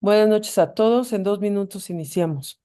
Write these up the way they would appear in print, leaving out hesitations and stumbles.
Buenas noches a todos. En 2 minutos iniciamos.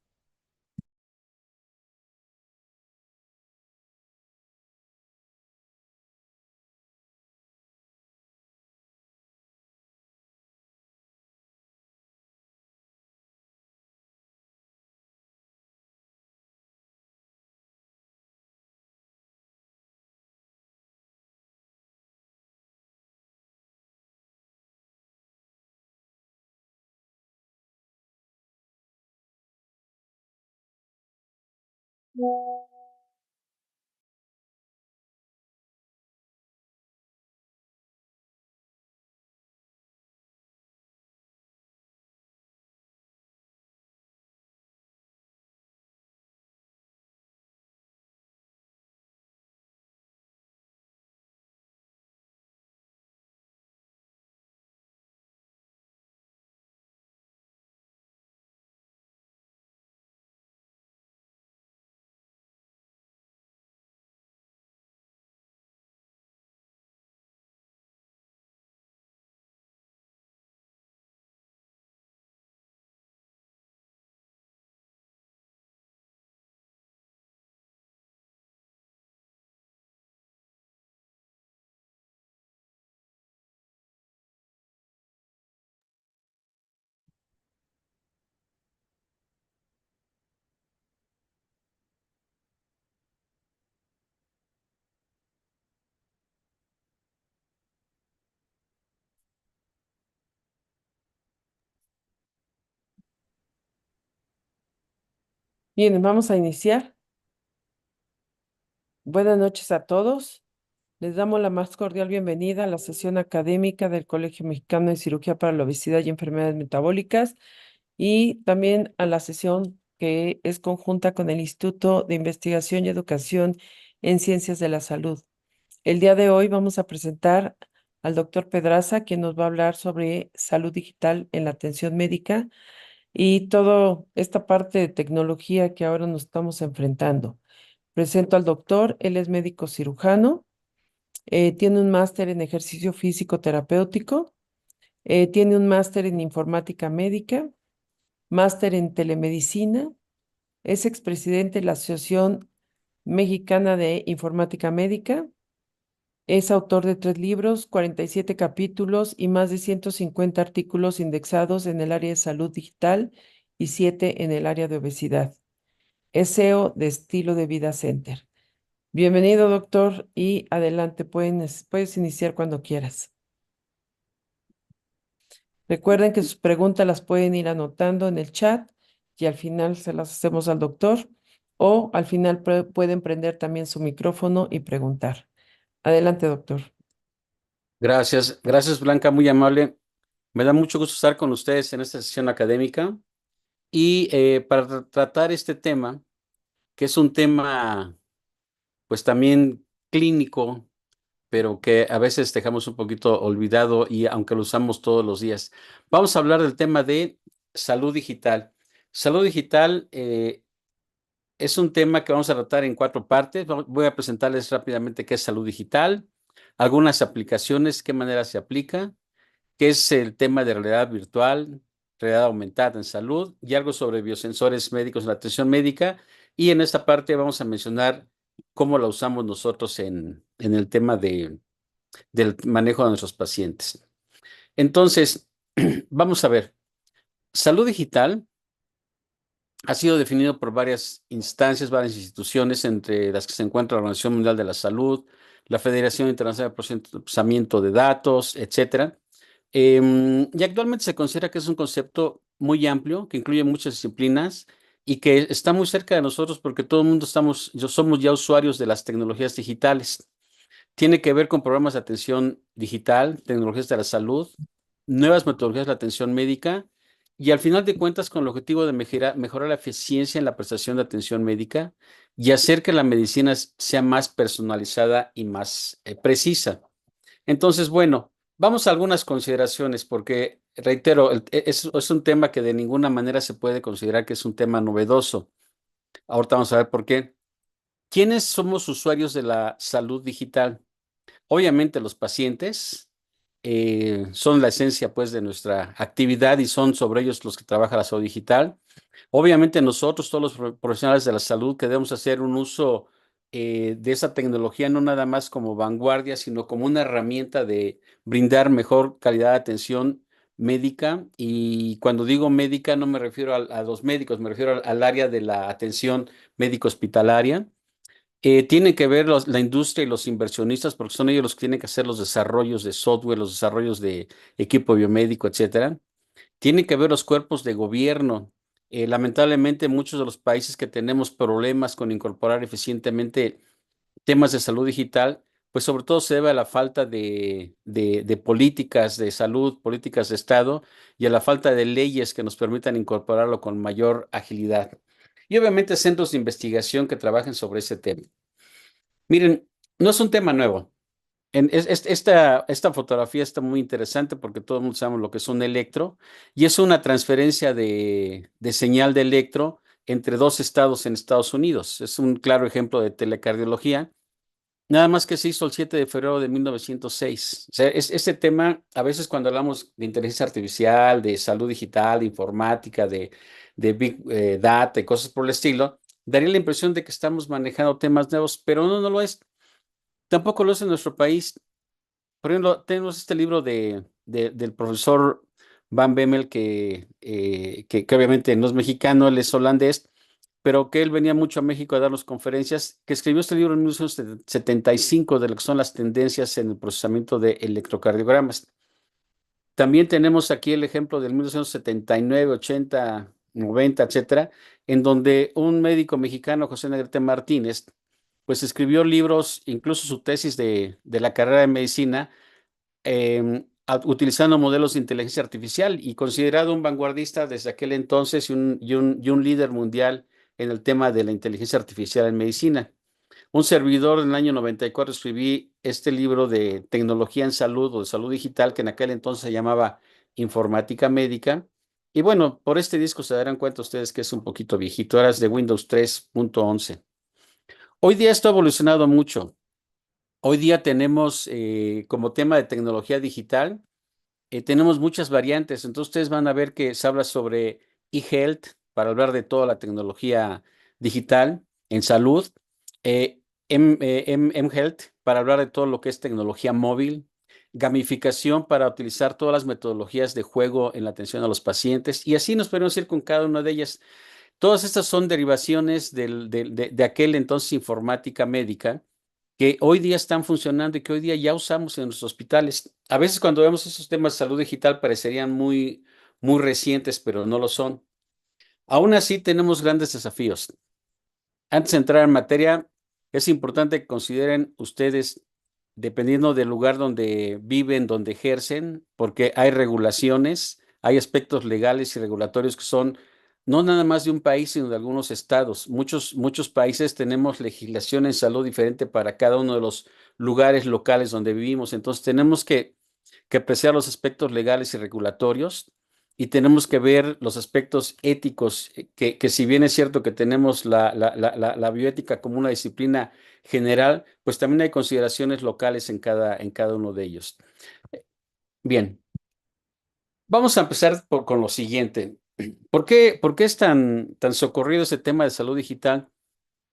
Bien, vamos a iniciar. Buenas noches a todos. Les damos la más cordial bienvenida a la sesión académica del Colegio Mexicano de Cirugía para la Obesidad y Enfermedades Metabólicas y también a la sesión que es conjunta con el Instituto de Investigación y Educación en Ciencias de la Salud. El día de hoy vamos a presentar al doctor Pedraza, quien nos va a hablar sobre salud digital en la atención médica y toda esta parte de tecnología que ahora nos estamos enfrentando. Presento al doctor, él es médico cirujano, tiene un máster en ejercicio físico terapéutico, tiene un máster en informática médica, máster en telemedicina, es expresidente de la Asociación Mexicana de Informática Médica, es autor de 3 libros, 47 capítulos y más de 150 artículos indexados en el área de salud digital y 7 en el área de obesidad. Es CEO de Estilo de Vida Center. Bienvenido, doctor, y adelante, puedes iniciar cuando quieras. Recuerden que sus preguntas las pueden ir anotando en el chat y al final se las hacemos al doctor o al final pueden prender también su micrófono y preguntar. Adelante, doctor. Gracias, gracias Blanca, muy amable. Me da mucho gusto estar con ustedes en esta sesión académica y para tratar este tema, que es un tema pues también clínico, pero que a veces dejamos un poquito olvidado y aunque lo usamos todos los días. Vamos a hablar del tema de salud digital. Salud digital es un tema que vamos a tratar en 4 partes. Voy a presentarles rápidamente qué es salud digital, algunas aplicaciones, qué manera se aplica, que es el tema de realidad virtual, realidad aumentada en salud y algo sobre biosensores médicos en la atención médica. Y en esta parte vamos a mencionar cómo la usamos nosotros en el tema del manejo de nuestros pacientes. Entonces, vamos a ver, salud digital ha sido definido por varias instancias, varias instituciones, entre las que se encuentra la Organización Mundial de la Salud, la Federación Internacional de Procesamiento de Datos, etcétera. Y actualmente se considera que es un concepto muy amplio, que incluye muchas disciplinas y que está muy cerca de nosotros porque todo el mundo somos ya usuarios de las tecnologías digitales. Tiene que ver con programas de atención digital, tecnologías de la salud, nuevas metodologías de la atención médica y al final de cuentas con el objetivo de mejorar la eficiencia en la prestación de atención médica y hacer que la medicina sea más personalizada y más precisa. Entonces, bueno, vamos a algunas consideraciones porque, reitero, es un tema que de ninguna manera se puede considerar que es un tema novedoso. Ahorita vamos a ver por qué. ¿Quiénes somos usuarios de la salud digital? Obviamente los pacientes, son la esencia pues de nuestra actividad y son sobre ellos los que trabaja la salud digital. Obviamente nosotros, todos los profesionales de la salud, que debemos hacer un uso de esa tecnología no nada más como vanguardia, sino como una herramienta de brindar mejor calidad de atención médica. Y cuando digo médica no me refiero a los médicos, me refiero al área de la atención médico hospitalaria. Tiene que ver la industria y los inversionistas, porque son ellos los que tienen que hacer los desarrollos de software, los desarrollos de equipo biomédico, etcétera. Tiene que ver los cuerpos de gobierno. Lamentablemente, muchos de los países que tenemos problemas con incorporar eficientemente temas de salud digital, pues sobre todo se debe a la falta de políticas de salud, políticas de Estado y a la falta de leyes que nos permitan incorporarlo con mayor agilidad. Y obviamente centros de investigación que trabajen sobre ese tema. Miren, no es un tema nuevo. Esta fotografía está muy interesante porque todo el mundo sabe lo que es un electro y es una transferencia de señal de electro entre dos estados en Estados Unidos. Es un claro ejemplo de telecardiología. Nada más que se hizo el 7 de febrero de 1906. O sea, este tema, a veces cuando hablamos de inteligencia artificial, de salud digital, de informática, de Big Data y cosas por el estilo, daría la impresión de que estamos manejando temas nuevos, pero no lo es. Tampoco lo es en nuestro país. Por ejemplo, tenemos este libro del profesor Van Bemmel, que obviamente no es mexicano, él es holandés, pero que él venía mucho a México a darnos conferencias, que escribió este libro en 1975 de lo que son las tendencias en el procesamiento de electrocardiogramas. También tenemos aquí el ejemplo del 1979, 80, 90, etcétera, en donde un médico mexicano, José Negrete Martínez, pues escribió libros, incluso su tesis de la carrera de medicina, utilizando modelos de inteligencia artificial y considerado un vanguardista desde aquel entonces y un líder mundial en el tema de la inteligencia artificial en medicina. Un servidor en el año 94 escribí este libro de tecnología en salud o de salud digital que en aquel entonces se llamaba Informática Médica. Y bueno, por este disco se darán cuenta ustedes que es un poquito viejito, ahora es de Windows 3.11. Hoy día esto ha evolucionado mucho. Hoy día tenemos como tema de tecnología digital, tenemos muchas variantes. Entonces ustedes van a ver que se habla sobre eHealth para hablar de toda la tecnología digital en salud, mHealth para hablar de todo lo que es tecnología móvil, gamificación para utilizar todas las metodologías de juego en la atención a los pacientes y así nos podemos ir con cada una de ellas. Todas estas son derivaciones de aquel entonces informática médica que hoy día están funcionando y que hoy día ya usamos en nuestros hospitales. A veces cuando vemos esos temas de salud digital parecerían muy recientes, pero no lo son. Aún así tenemos grandes desafíos. Antes de entrar en materia, es importante que consideren ustedes, dependiendo del lugar donde viven, donde ejercen, porque hay regulaciones, hay aspectos legales y regulatorios que son no nada más de un país, sino de algunos estados. Muchos países tenemos legislación en salud diferente para cada uno de los lugares locales donde vivimos. Entonces tenemos que apreciar los aspectos legales y regulatorios y tenemos que ver los aspectos éticos, que si bien es cierto que tenemos la bioética como una disciplina general, pues también hay consideraciones locales en cada uno de ellos. Bien, vamos a empezar con lo siguiente. ¿Por qué es tan socorrido ese tema de salud digital?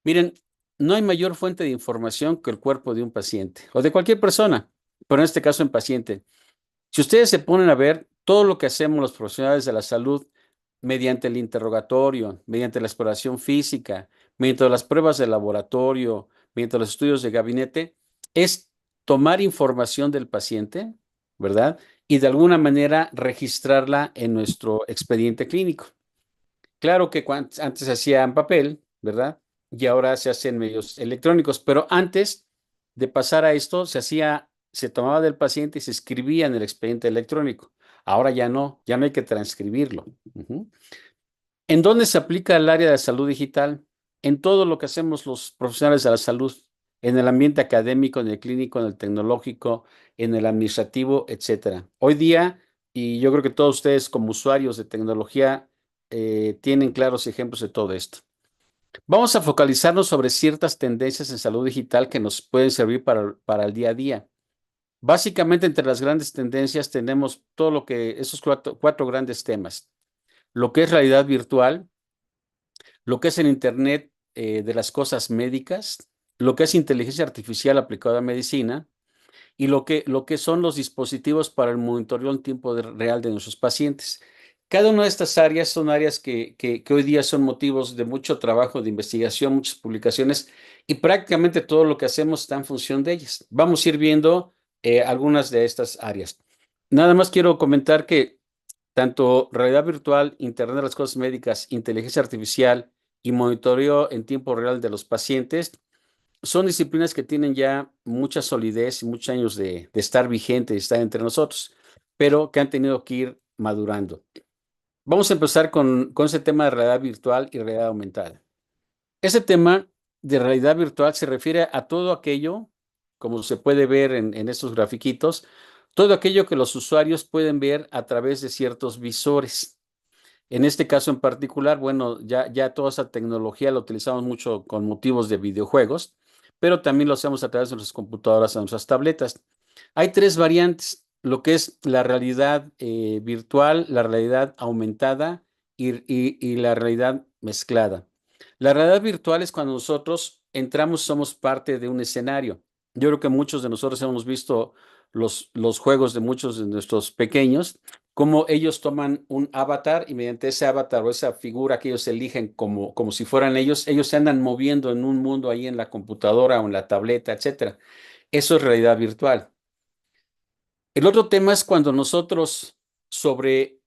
Miren, no hay mayor fuente de información que el cuerpo de un paciente o de cualquier persona, pero en este caso en paciente. Si ustedes se ponen a ver todo lo que hacemos los profesionales de la salud mediante el interrogatorio, mediante la exploración física, mediante las pruebas de laboratorio, mediante los estudios de gabinete, es tomar información del paciente, ¿verdad? Y de alguna manera registrarla en nuestro expediente clínico. Claro que antes se hacía en papel, ¿verdad? Y ahora se hace en medios electrónicos, pero antes de pasar a esto se tomaba del paciente y se escribía en el expediente electrónico. Ahora ya no hay que transcribirlo. Ujú. ¿En dónde se aplica el área de salud digital? En todo lo que hacemos los profesionales de la salud, en el ambiente académico, en el clínico, en el tecnológico, en el administrativo, etcétera. Hoy día, y yo creo que todos ustedes como usuarios de tecnología tienen claros ejemplos de todo esto. Vamos a focalizarnos sobre ciertas tendencias en salud digital que nos pueden servir para el día a día. Básicamente, entre las grandes tendencias tenemos todo lo que, esos cuatro grandes temas. Lo que es realidad virtual, lo que es el Internet de las cosas médicas, lo que es inteligencia artificial aplicada a medicina y lo que son los dispositivos para el monitoreo en tiempo real de nuestros pacientes. Cada una de estas áreas son áreas que hoy día son motivos de mucho trabajo, de investigación, muchas publicaciones, y prácticamente todo lo que hacemos está en función de ellas. Vamos a ir viendo algunas de estas áreas. Nada más quiero comentar que tanto realidad virtual, Internet de las cosas médicas, inteligencia artificial y monitoreo en tiempo real de los pacientes son disciplinas que tienen ya mucha solidez y muchos años de estar vigentes y estar entre nosotros, pero que han tenido que ir madurando. Vamos a empezar con ese tema de realidad virtual y realidad aumentada. Ese tema de realidad virtual se refiere a todo aquello, como se puede ver en estos grafiquitos, todo aquello que los usuarios pueden ver a través de ciertos visores. En este caso en particular, bueno, ya toda esa tecnología la utilizamos mucho con motivos de videojuegos, pero también lo hacemos a través de nuestras computadoras, de nuestras tabletas. Hay tres variantes, lo que es la realidad virtual, la realidad aumentada y la realidad mezclada. La realidad virtual es cuando nosotros entramos, somos parte de un escenario. Yo creo que muchos de nosotros hemos visto los juegos de muchos de nuestros pequeños, cómo ellos toman un avatar y mediante ese avatar o esa figura que ellos eligen como si fueran ellos se andan moviendo en un mundo ahí en la computadora o en la tableta, etcétera. Eso es realidad virtual. El otro tema es cuando nosotros sobre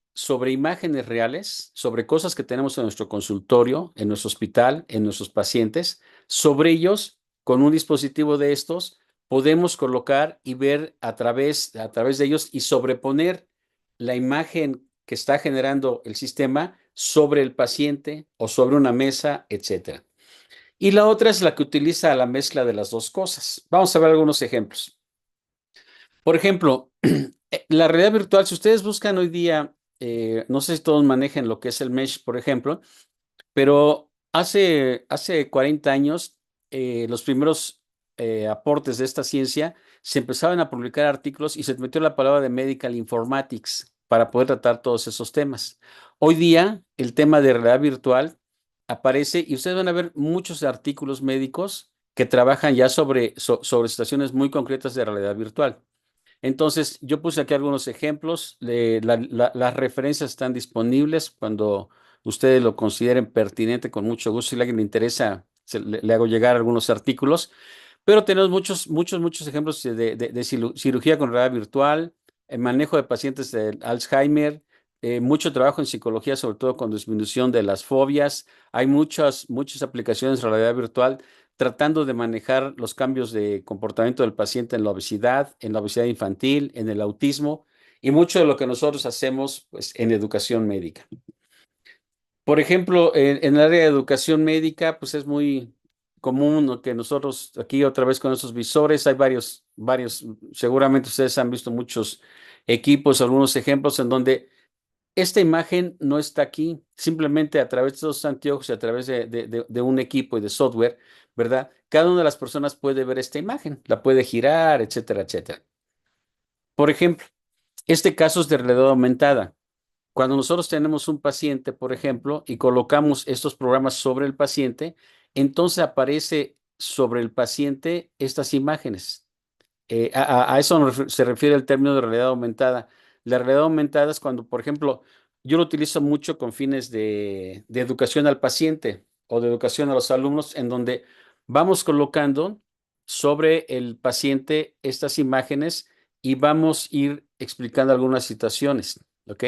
imágenes reales, sobre cosas que tenemos en nuestro consultorio, en nuestro hospital, en nuestros pacientes, sobre ellos, con un dispositivo de estos, podemos colocar y ver a través de ellos y sobreponer la imagen que está generando el sistema sobre el paciente o sobre una mesa, etcétera. Y la otra es la que utiliza la mezcla de las dos cosas. Vamos a ver algunos ejemplos. Por ejemplo, la realidad virtual, si ustedes buscan hoy día, no sé si todos manejan lo que es el mesh, por ejemplo, pero hace 40 años, los primeros aportes de esta ciencia se empezaban a publicar artículos y se metió la palabra de medical informatics para poder tratar todos esos temas. Hoy día, el tema de realidad virtual aparece y ustedes van a ver muchos artículos médicos que trabajan ya sobre situaciones muy concretas de realidad virtual. Entonces, yo puse aquí algunos ejemplos. Las referencias están disponibles cuando ustedes lo consideren pertinente, con mucho gusto. Si a alguien le interesa, le hago llegar algunos artículos. Pero tenemos muchos ejemplos de cirugía con realidad virtual, el manejo de pacientes de Alzheimer, mucho trabajo en psicología, sobre todo con disminución de las fobias. Hay muchas aplicaciones de realidad virtual tratando de manejar los cambios de comportamiento del paciente en la obesidad infantil, en el autismo y mucho de lo que nosotros hacemos pues, en educación médica. Por ejemplo, en el área de educación médica, pues es muy común, ¿no?, que nosotros aquí otra vez con esos visores, hay varios, seguramente ustedes han visto muchos equipos, algunos ejemplos en donde esta imagen no está aquí, simplemente a través de esos anteojos y a través de un equipo y de software, ¿verdad? Cada una de las personas puede ver esta imagen, la puede girar, etcétera, etcétera. Por ejemplo, este caso es de realidad aumentada. Cuando nosotros tenemos un paciente, por ejemplo, y colocamos estos programas sobre el paciente, entonces aparece sobre el paciente estas imágenes. A eso se refiere el término de realidad aumentada. La realidad aumentada es cuando, por ejemplo, yo lo utilizo mucho con fines de educación al paciente o de educación a los alumnos, en donde vamos colocando sobre el paciente estas imágenes y vamos a ir explicando algunas situaciones, ¿ok?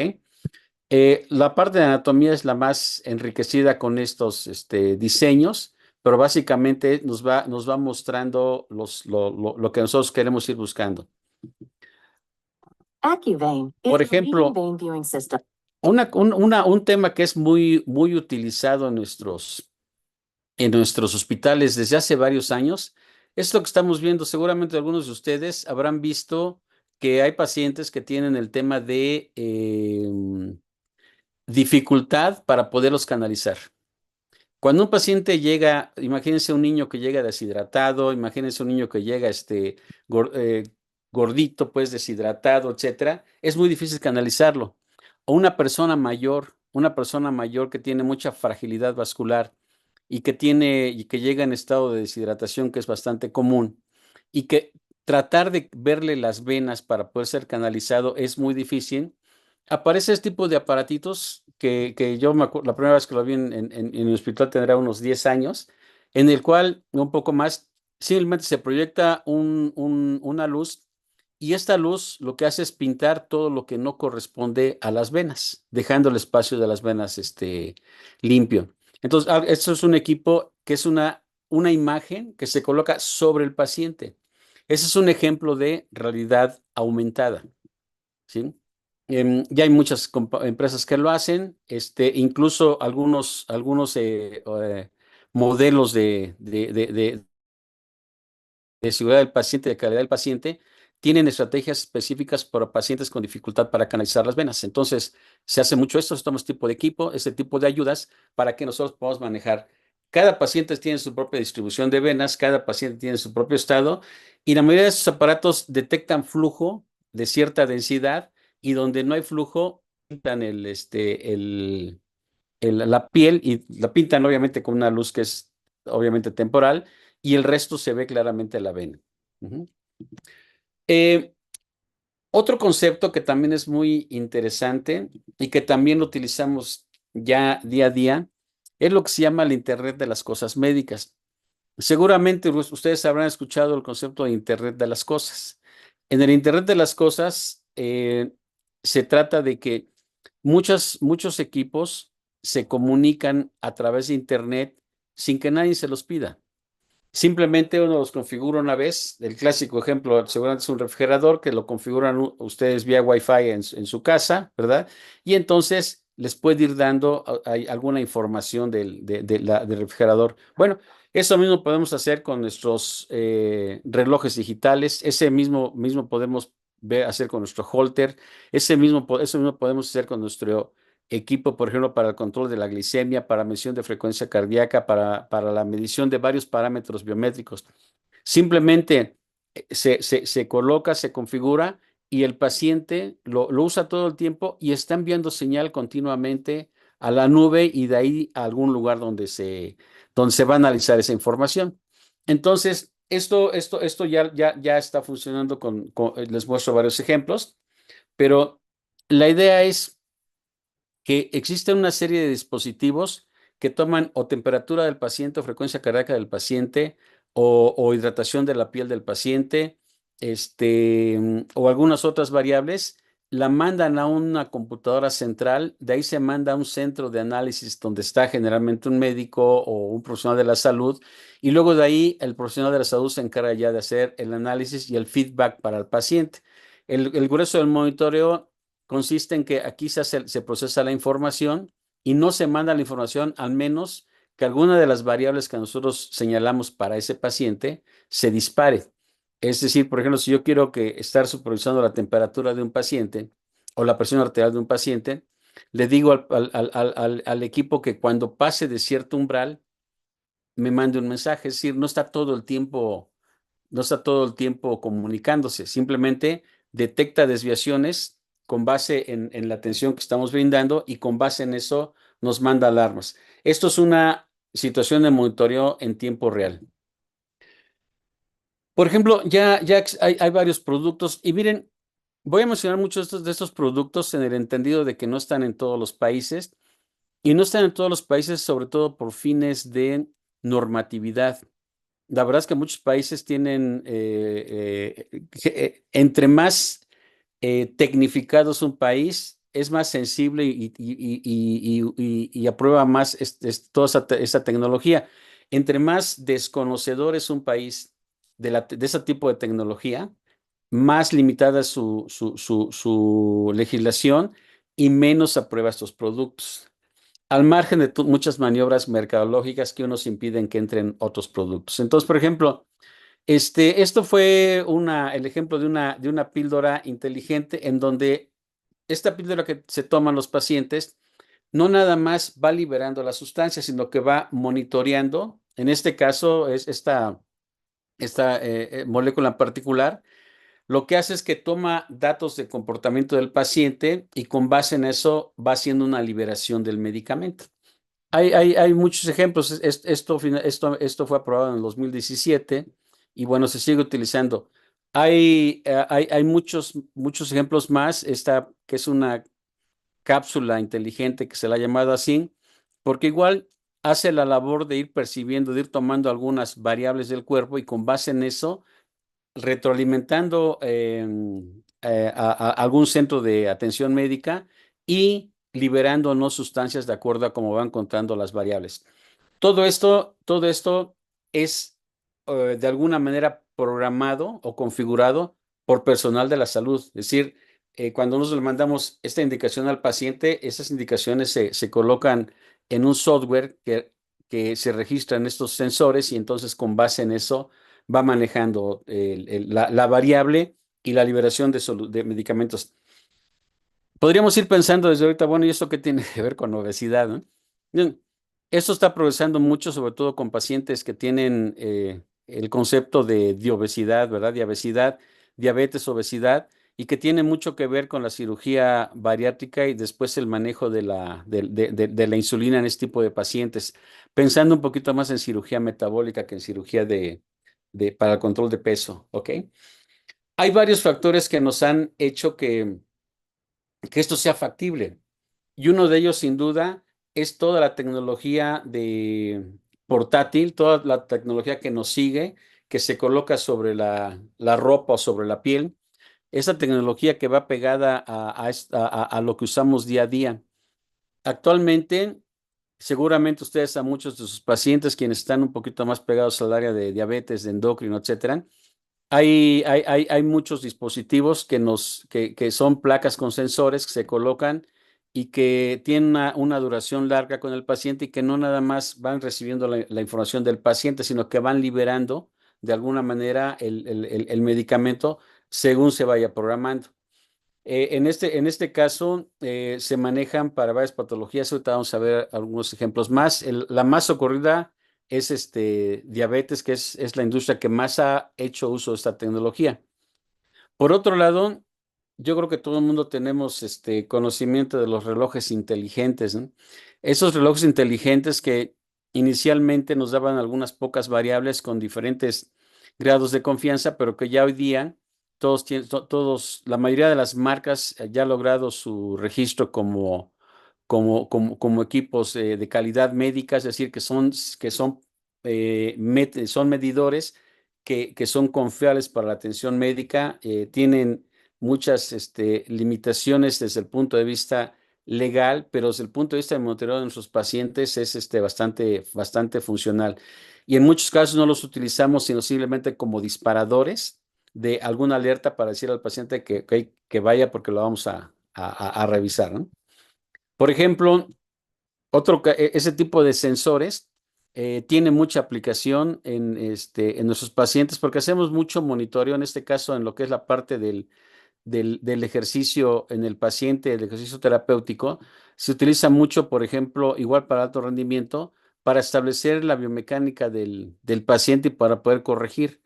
La parte de anatomía es la más enriquecida con estos diseños, pero básicamente nos va mostrando lo que nosotros queremos ir buscando. AccuVein is Por the leading ejemplo, vein viewing system. un tema que es muy utilizado en nuestros hospitales desde hace varios años es lo que estamos viendo. Seguramente algunos de ustedes habrán visto que hay pacientes que tienen el tema de dificultad para poderlos canalizar. Cuando un paciente llega, imagínense un niño que llega deshidratado, imagínense un niño que llega gordito, pues deshidratado, etcétera, es muy difícil canalizarlo. O una persona mayor que tiene mucha fragilidad vascular y que llega en estado de deshidratación, que es bastante común, y que tratar de verle las venas para poder ser canalizado es muy difícil. Aparece este tipo de aparatitos que yo me acuerdo, la primera vez que lo vi en el hospital tendrá unos 10 años, en el cual, un poco más, simplemente se proyecta una luz y esta luz lo que hace es pintar todo lo que no corresponde a las venas, dejando el espacio de las venas limpio. Entonces, esto es un equipo que es una imagen que se coloca sobre el paciente. Ese es un ejemplo de realidad aumentada, ¿sí? Ya hay muchas empresas que lo hacen, incluso algunos modelos de seguridad del paciente, de calidad del paciente, tienen estrategias específicas para pacientes con dificultad para canalizar las venas. Entonces, se hace mucho esto, se toma este tipo de equipo, este tipo de ayudas para que nosotros podamos manejar. Cada paciente tiene su propia distribución de venas, cada paciente tiene su propio estado y la mayoría de estos aparatos detectan flujo de cierta densidad y donde no hay flujo, pintan la piel y la pintan obviamente con una luz que es obviamente temporal y el resto se ve claramente la vena. Ujú. Eh, Otro concepto que también es muy interesante y que también lo utilizamos ya día a día es lo que se llama el Internet de las cosas médicas. Seguramente ustedes habrán escuchado el concepto de Internet de las cosas. En el Internet de las cosas se trata de que muchos equipos se comunican a través de Internet sin que nadie se los pida. Simplemente uno los configura una vez. El clásico ejemplo, seguramente es un refrigerador que lo configuran ustedes vía Wi-Fi en su casa, ¿verdad? Y entonces les puede ir dando alguna información del refrigerador. Bueno, eso mismo podemos hacer con nuestros relojes digitales. Ese mismo podemos hacer con nuestro holter. Eso mismo podemos hacer con nuestro equipo, por ejemplo, para el control de la glicemia, para medición de frecuencia cardíaca, para la medición de varios parámetros biométricos. Simplemente se coloca, se configura y el paciente lo usa todo el tiempo y está enviando señal continuamente a la nube y de ahí a algún lugar donde se va a analizar esa información. Entonces, esto ya está funcionando les muestro varios ejemplos, pero la idea es que existe una serie de dispositivos que toman o temperatura del paciente o frecuencia cardíaca del paciente o hidratación de la piel del paciente, o algunas otras variables, la mandan a una computadora central, de ahí se manda a un centro de análisis donde está generalmente un médico o un profesional de la salud, y luego de ahí el profesional de la salud se encarga ya de hacer el análisis y el feedback para el paciente. El grueso del monitoreo consiste en que aquí se procesa la información y no se manda la información al menos que alguna de las variables que nosotros señalamos para ese paciente se dispare. Es decir, por ejemplo, si yo quiero estar supervisando la temperatura de un paciente o la presión arterial de un paciente, le digo al equipo que cuando pase de cierto umbral, me mande un mensaje. Es decir, no está todo el tiempo comunicándose, simplemente detecta desviaciones con base en la atención que estamos brindando y con base en eso nos manda alarmas. Esto es una situación de monitoreo en tiempo real. Por ejemplo, ya hay varios productos y miren, voy a mencionar muchos de estos productos en el entendido de que no están en todos los países y no están en todos los países sobre todo por fines de normatividad. La verdad es que muchos países tienen, entre más tecnificado es un país, es más sensible y aprueba más toda esa tecnología. Entre más desconocedor es un país de ese tipo de tecnología, más limitada es su legislación y menos aprueba estos productos. Al margen de muchas maniobras mercadológicas que nos impiden que entren otros productos. Entonces, por ejemplo, esto fue el ejemplo de una píldora inteligente en donde esta píldora que se toman los pacientes no nada más va liberando la sustancia, sino que va monitoreando. En este caso es esta molécula en particular, lo que hace es que toma datos de comportamiento del paciente y con base en eso va haciendo una liberación del medicamento. Hay muchos ejemplos. Esto fue aprobado en el 2017 y bueno, se sigue utilizando. Hay muchos ejemplos más. Esta, que es una cápsula inteligente que se la ha llamado así, porque igual hace la labor de ir percibiendo, de ir tomando algunas variables del cuerpo y con base en eso, retroalimentando a algún centro de atención médica y liberando no sustancias de acuerdo a cómo van encontrando las variables. Todo esto es de alguna manera programado o configurado por personal de la salud. Es decir, cuando nosotros le mandamos esta indicación al paciente, esas indicaciones se colocan en un software que se registra en estos sensores y entonces con base en eso va manejando la variable y la liberación de medicamentos. Podríamos ir pensando desde ahorita, bueno, ¿y esto qué tiene que ver con obesidad, no? Bien, esto está progresando mucho, sobre todo con pacientes que tienen el concepto de diobesidad, ¿verdad? Diabetes, obesidad, y que tiene mucho que ver con la cirugía bariátrica y después el manejo de la insulina en este tipo de pacientes, pensando un poquito más en cirugía metabólica que en cirugía para el control de peso, ¿ok? Hay varios factores que nos han hecho que esto sea factible. Y uno de ellos, sin duda, es toda la tecnología de portátil, toda la tecnología que nos sigue, que se coloca sobre la ropa o sobre la piel. Esa tecnología que va pegada a lo que usamos día a día. Actualmente, seguramente ustedes a muchos de sus pacientes, quienes están un poquito más pegados al área de diabetes, de endocrino, etcétera, hay muchos dispositivos que son placas con sensores que se colocan y que tienen una duración larga con el paciente y que no nada más van recibiendo la información del paciente, sino que van liberando de alguna manera el medicamento según se vaya programando. En este caso, se manejan para varias patologías. Ahorita vamos a ver algunos ejemplos más. La más ocurrida es diabetes, que es la industria que más ha hecho uso de esta tecnología. Por otro lado, yo creo que todo el mundo tenemos conocimiento de los relojes inteligentes, ¿no? Esos relojes inteligentes que inicialmente nos daban algunas pocas variables con diferentes grados de confianza, pero que ya hoy día la mayoría de las marcas ya ha logrado su registro como equipos de calidad médica, es decir, son medidores que son confiables para la atención médica, tienen muchas limitaciones desde el punto de vista legal, pero desde el punto de vista de monitoreo de nuestros pacientes es bastante funcional. Y en muchos casos no los utilizamos sino simplemente como disparadores de alguna alerta para decir al paciente que vaya porque lo vamos a revisar, ¿no? Por ejemplo, ese tipo de sensores tiene mucha aplicación en nuestros pacientes porque hacemos mucho monitoreo, en este caso en lo que es la parte del ejercicio en el paciente, el ejercicio terapéutico. Se utiliza mucho, por ejemplo, igual para alto rendimiento, para establecer la biomecánica del paciente y para poder corregir.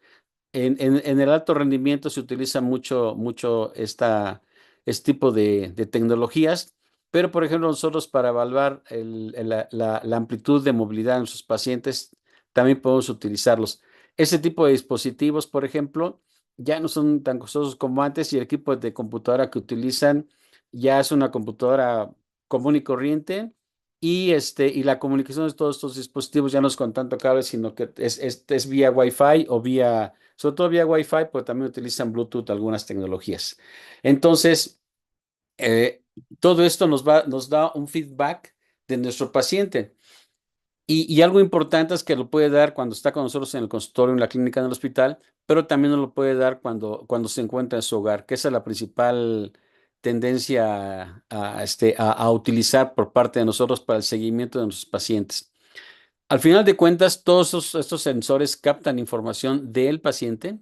En el alto rendimiento se utiliza mucho este tipo de tecnologías, pero por ejemplo nosotros para evaluar la amplitud de movilidad en sus pacientes también podemos utilizarlos. Ese tipo de dispositivos, por ejemplo, ya no son tan costosos como antes y el equipo de computadora que utilizan ya es una computadora común y corriente y la comunicación de todos estos dispositivos ya no es con tanto cable, sino que es vía Wi-Fi o sobre todo vía Wi-Fi, pero también utilizan Bluetooth algunas tecnologías. Entonces, eh, todo esto nos da un feedback de nuestro paciente. Y algo importante es que lo puede dar cuando está con nosotros en el consultorio, en la clínica, en el hospital, pero también nos lo puede dar cuando se encuentra en su hogar, que esa es la principal tendencia a utilizar por parte de nosotros para el seguimiento de nuestros pacientes. Al final de cuentas, todos estos sensores captan información del paciente,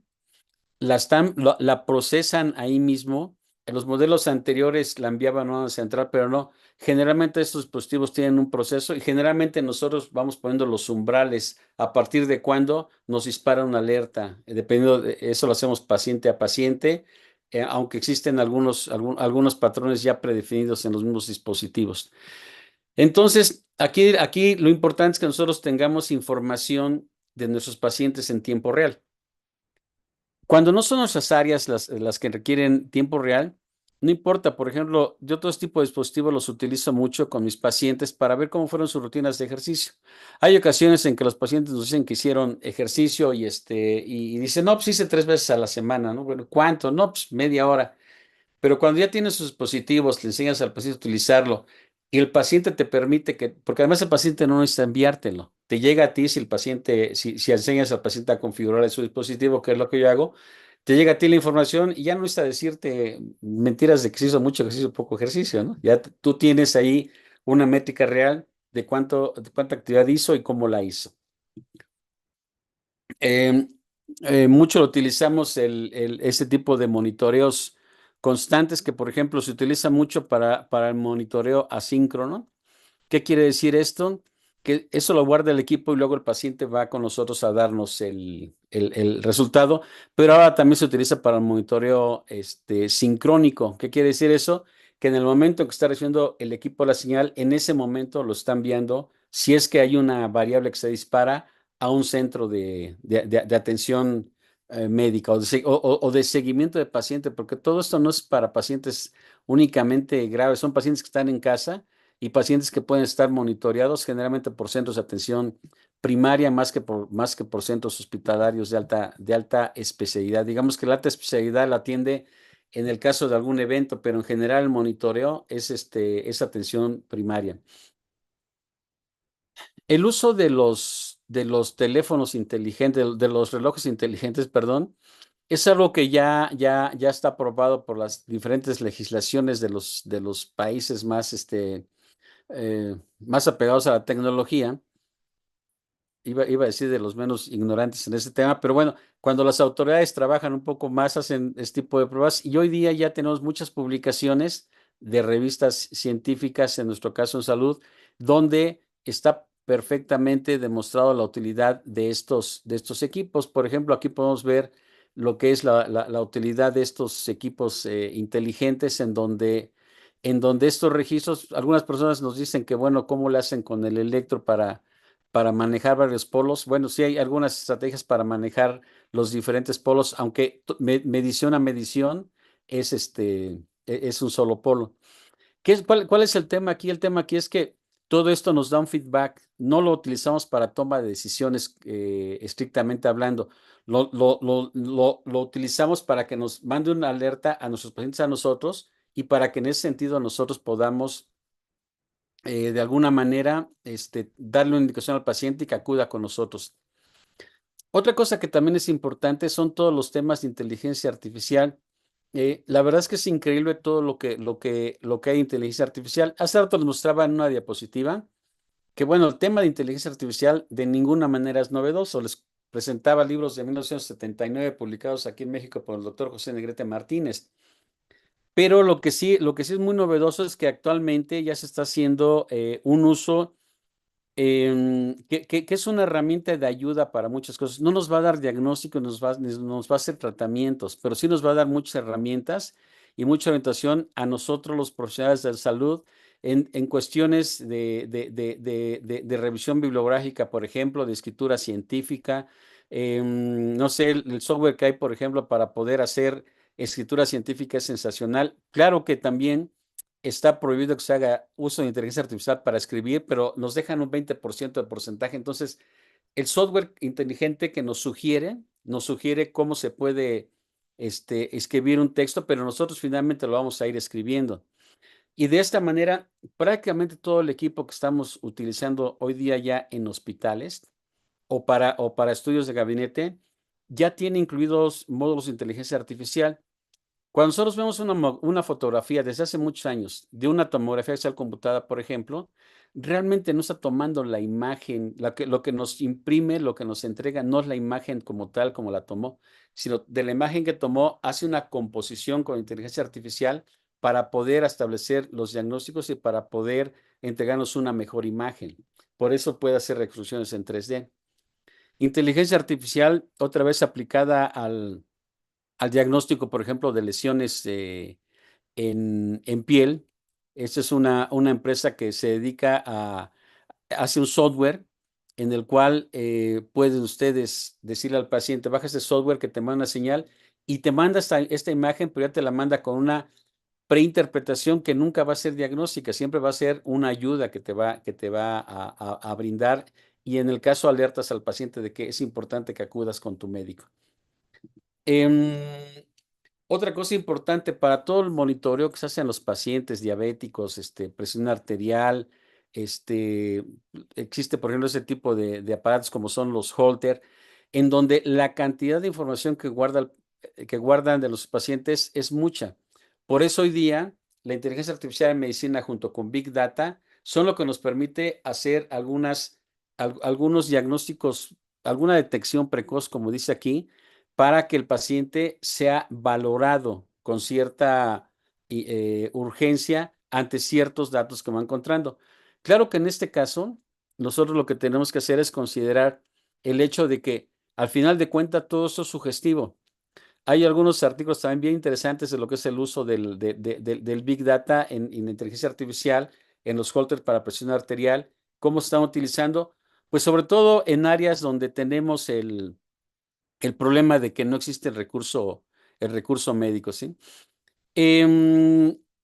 la procesan ahí mismo En los modelos anteriores la enviaban a una central, pero no. Generalmente estos dispositivos tienen un proceso y generalmente nosotros vamos poniendo los umbrales a partir de cuando nos dispara una alerta. Dependiendo de eso lo hacemos paciente a paciente, aunque existen algunos patrones ya predefinidos en los mismos dispositivos. Entonces, aquí lo importante es que nosotros tengamos información de nuestros pacientes en tiempo real. Cuando no son nuestras áreas las que requieren tiempo real, no importa. Por ejemplo, yo todo este tipo de dispositivos los utilizo mucho con mis pacientes para ver cómo fueron sus rutinas de ejercicio. Hay ocasiones en que los pacientes nos dicen que hicieron ejercicio y dicen, no, pues hice 3 veces a la semana, ¿no? Bueno, ¿cuánto? No, pues media hora. Pero cuando ya tienes sus dispositivos, le enseñas al paciente a utilizarlo y el paciente te permite porque además el paciente no necesita enviártelo, te llega a ti si el paciente, si enseñas al paciente a configurar su dispositivo, que es lo que yo hago, te llega a ti la información y ya no necesita decirte mentiras de que se hizo mucho ejercicio o poco ejercicio, ¿no? Ya tú tienes ahí una métrica real de cuánta actividad hizo y cómo la hizo. Eh, Mucho lo utilizamos ese tipo de monitoreos constantes que, por ejemplo, se utiliza mucho para el monitoreo asíncrono. ¿Qué quiere decir esto? Que eso lo guarda el equipo y luego el paciente va con nosotros a darnos el resultado, pero ahora también se utiliza para el monitoreo sincrónico. ¿Qué quiere decir eso? Que en el momento que está recibiendo el equipo la señal, en ese momento lo están viendo si es que hay una variable que se dispara a un centro de atención médica o de seguimiento de paciente, porque todo esto no es para pacientes únicamente graves, son pacientes que están en casa y pacientes que pueden estar monitoreados generalmente por centros de atención primaria más que por centros hospitalarios de alta especialidad. Digamos que la alta especialidad la atiende en el caso de algún evento, pero en general el monitoreo es atención primaria. El uso de los teléfonos inteligentes, de los relojes inteligentes, perdón, es algo que ya está aprobado por las diferentes legislaciones de los países más apegados a la tecnología. Iba a decir de los menos ignorantes en ese tema, pero bueno, cuando las autoridades trabajan un poco más, hacen este tipo de pruebas y hoy día ya tenemos muchas publicaciones de revistas científicas, en nuestro caso en salud, donde está perfectamente demostrado la utilidad de estos equipos. Por ejemplo, aquí podemos ver lo que es la utilidad de estos equipos inteligentes en donde estos registros, algunas personas nos dicen que, bueno, ¿cómo le hacen con el electro para manejar varios polos? Bueno, sí hay algunas estrategias para manejar los diferentes polos, aunque medición a medición es un solo polo. ¿Cuál es el tema aquí? El tema aquí es que todo esto nos da un feedback. No lo utilizamos para toma de decisiones estrictamente hablando. Lo utilizamos para que nos mande una alerta a nuestros pacientes, a nosotros, y para que en ese sentido nosotros podamos de alguna manera darle una indicación al paciente y que acuda con nosotros. Otra cosa que también es importante son todos los temas de inteligencia artificial. La verdad es que es increíble todo lo que hay de inteligencia artificial. Hace rato les mostraba en una diapositiva que, bueno, el tema de inteligencia artificial de ninguna manera es novedoso. Les presentaba libros de 1979 publicados aquí en México por el doctor José Negrete Martínez. Pero lo que sí es muy novedoso es que actualmente ya se está haciendo un uso que es una herramienta de ayuda para muchas cosas. No nos va a dar diagnóstico, nos va a hacer tratamientos, pero sí nos va a dar muchas herramientas y mucha orientación a nosotros, los profesionales de la salud, en cuestiones de revisión bibliográfica, por ejemplo, de escritura científica. No sé, el software que hay, por ejemplo, para poder hacer escritura científica es sensacional. Claro que también está prohibido que se haga uso de inteligencia artificial para escribir, pero nos dejan un 20% de porcentaje. Entonces, el software inteligente que nos sugiere cómo se puede escribir un texto, pero nosotros finalmente lo vamos a ir escribiendo. Y de esta manera, prácticamente todo el equipo que estamos utilizando hoy día ya en hospitales o para estudios de gabinete ya tiene incluidos módulos de inteligencia artificial. Cuando nosotros vemos una fotografía desde hace muchos años de una tomografía axial computada, por ejemplo, realmente no está tomando la imagen, lo que nos imprime, lo que nos entrega, no es la imagen como tal, como la tomó, sino de la imagen que tomó, hace una composición con inteligencia artificial para poder establecer los diagnósticos y para poder entregarnos una mejor imagen. Por eso puede hacer reconstrucciones en 3D. Inteligencia artificial, otra vez aplicada al diagnóstico, por ejemplo, de lesiones en piel. Esta es una empresa que se dedica hace un software en el cual pueden ustedes decirle al paciente, baja este software que te manda una señal y te manda esta imagen, pero ya te la manda con una preinterpretación que nunca va a ser diagnóstica, siempre va a ser una ayuda que te va a brindar y en el caso alertas al paciente de que es importante que acudas con tu médico. Em, Otra cosa importante para todo el monitoreo que se hace en los pacientes diabéticos, presión arterial, este, existe, por ejemplo, ese tipo de aparatos como son los Holter, en donde la cantidad de información que guardan de los pacientes es mucha. Por eso hoy día la inteligencia artificial en medicina junto con Big Data son lo que nos permite hacer algunos diagnósticos, alguna detección precoz, como dice aquí, para que el paciente sea valorado con cierta urgencia ante ciertos datos que va encontrando. Claro que en este caso, nosotros lo que tenemos que hacer es considerar el hecho de que al final de cuentas todo esto es sugestivo. Hay algunos artículos también bien interesantes de lo que es el uso del Big Data en inteligencia artificial, en los holters para presión arterial, cómo se están utilizando, pues sobre todo en áreas donde tenemos el problema de que no existe el recurso médico, ¿sí?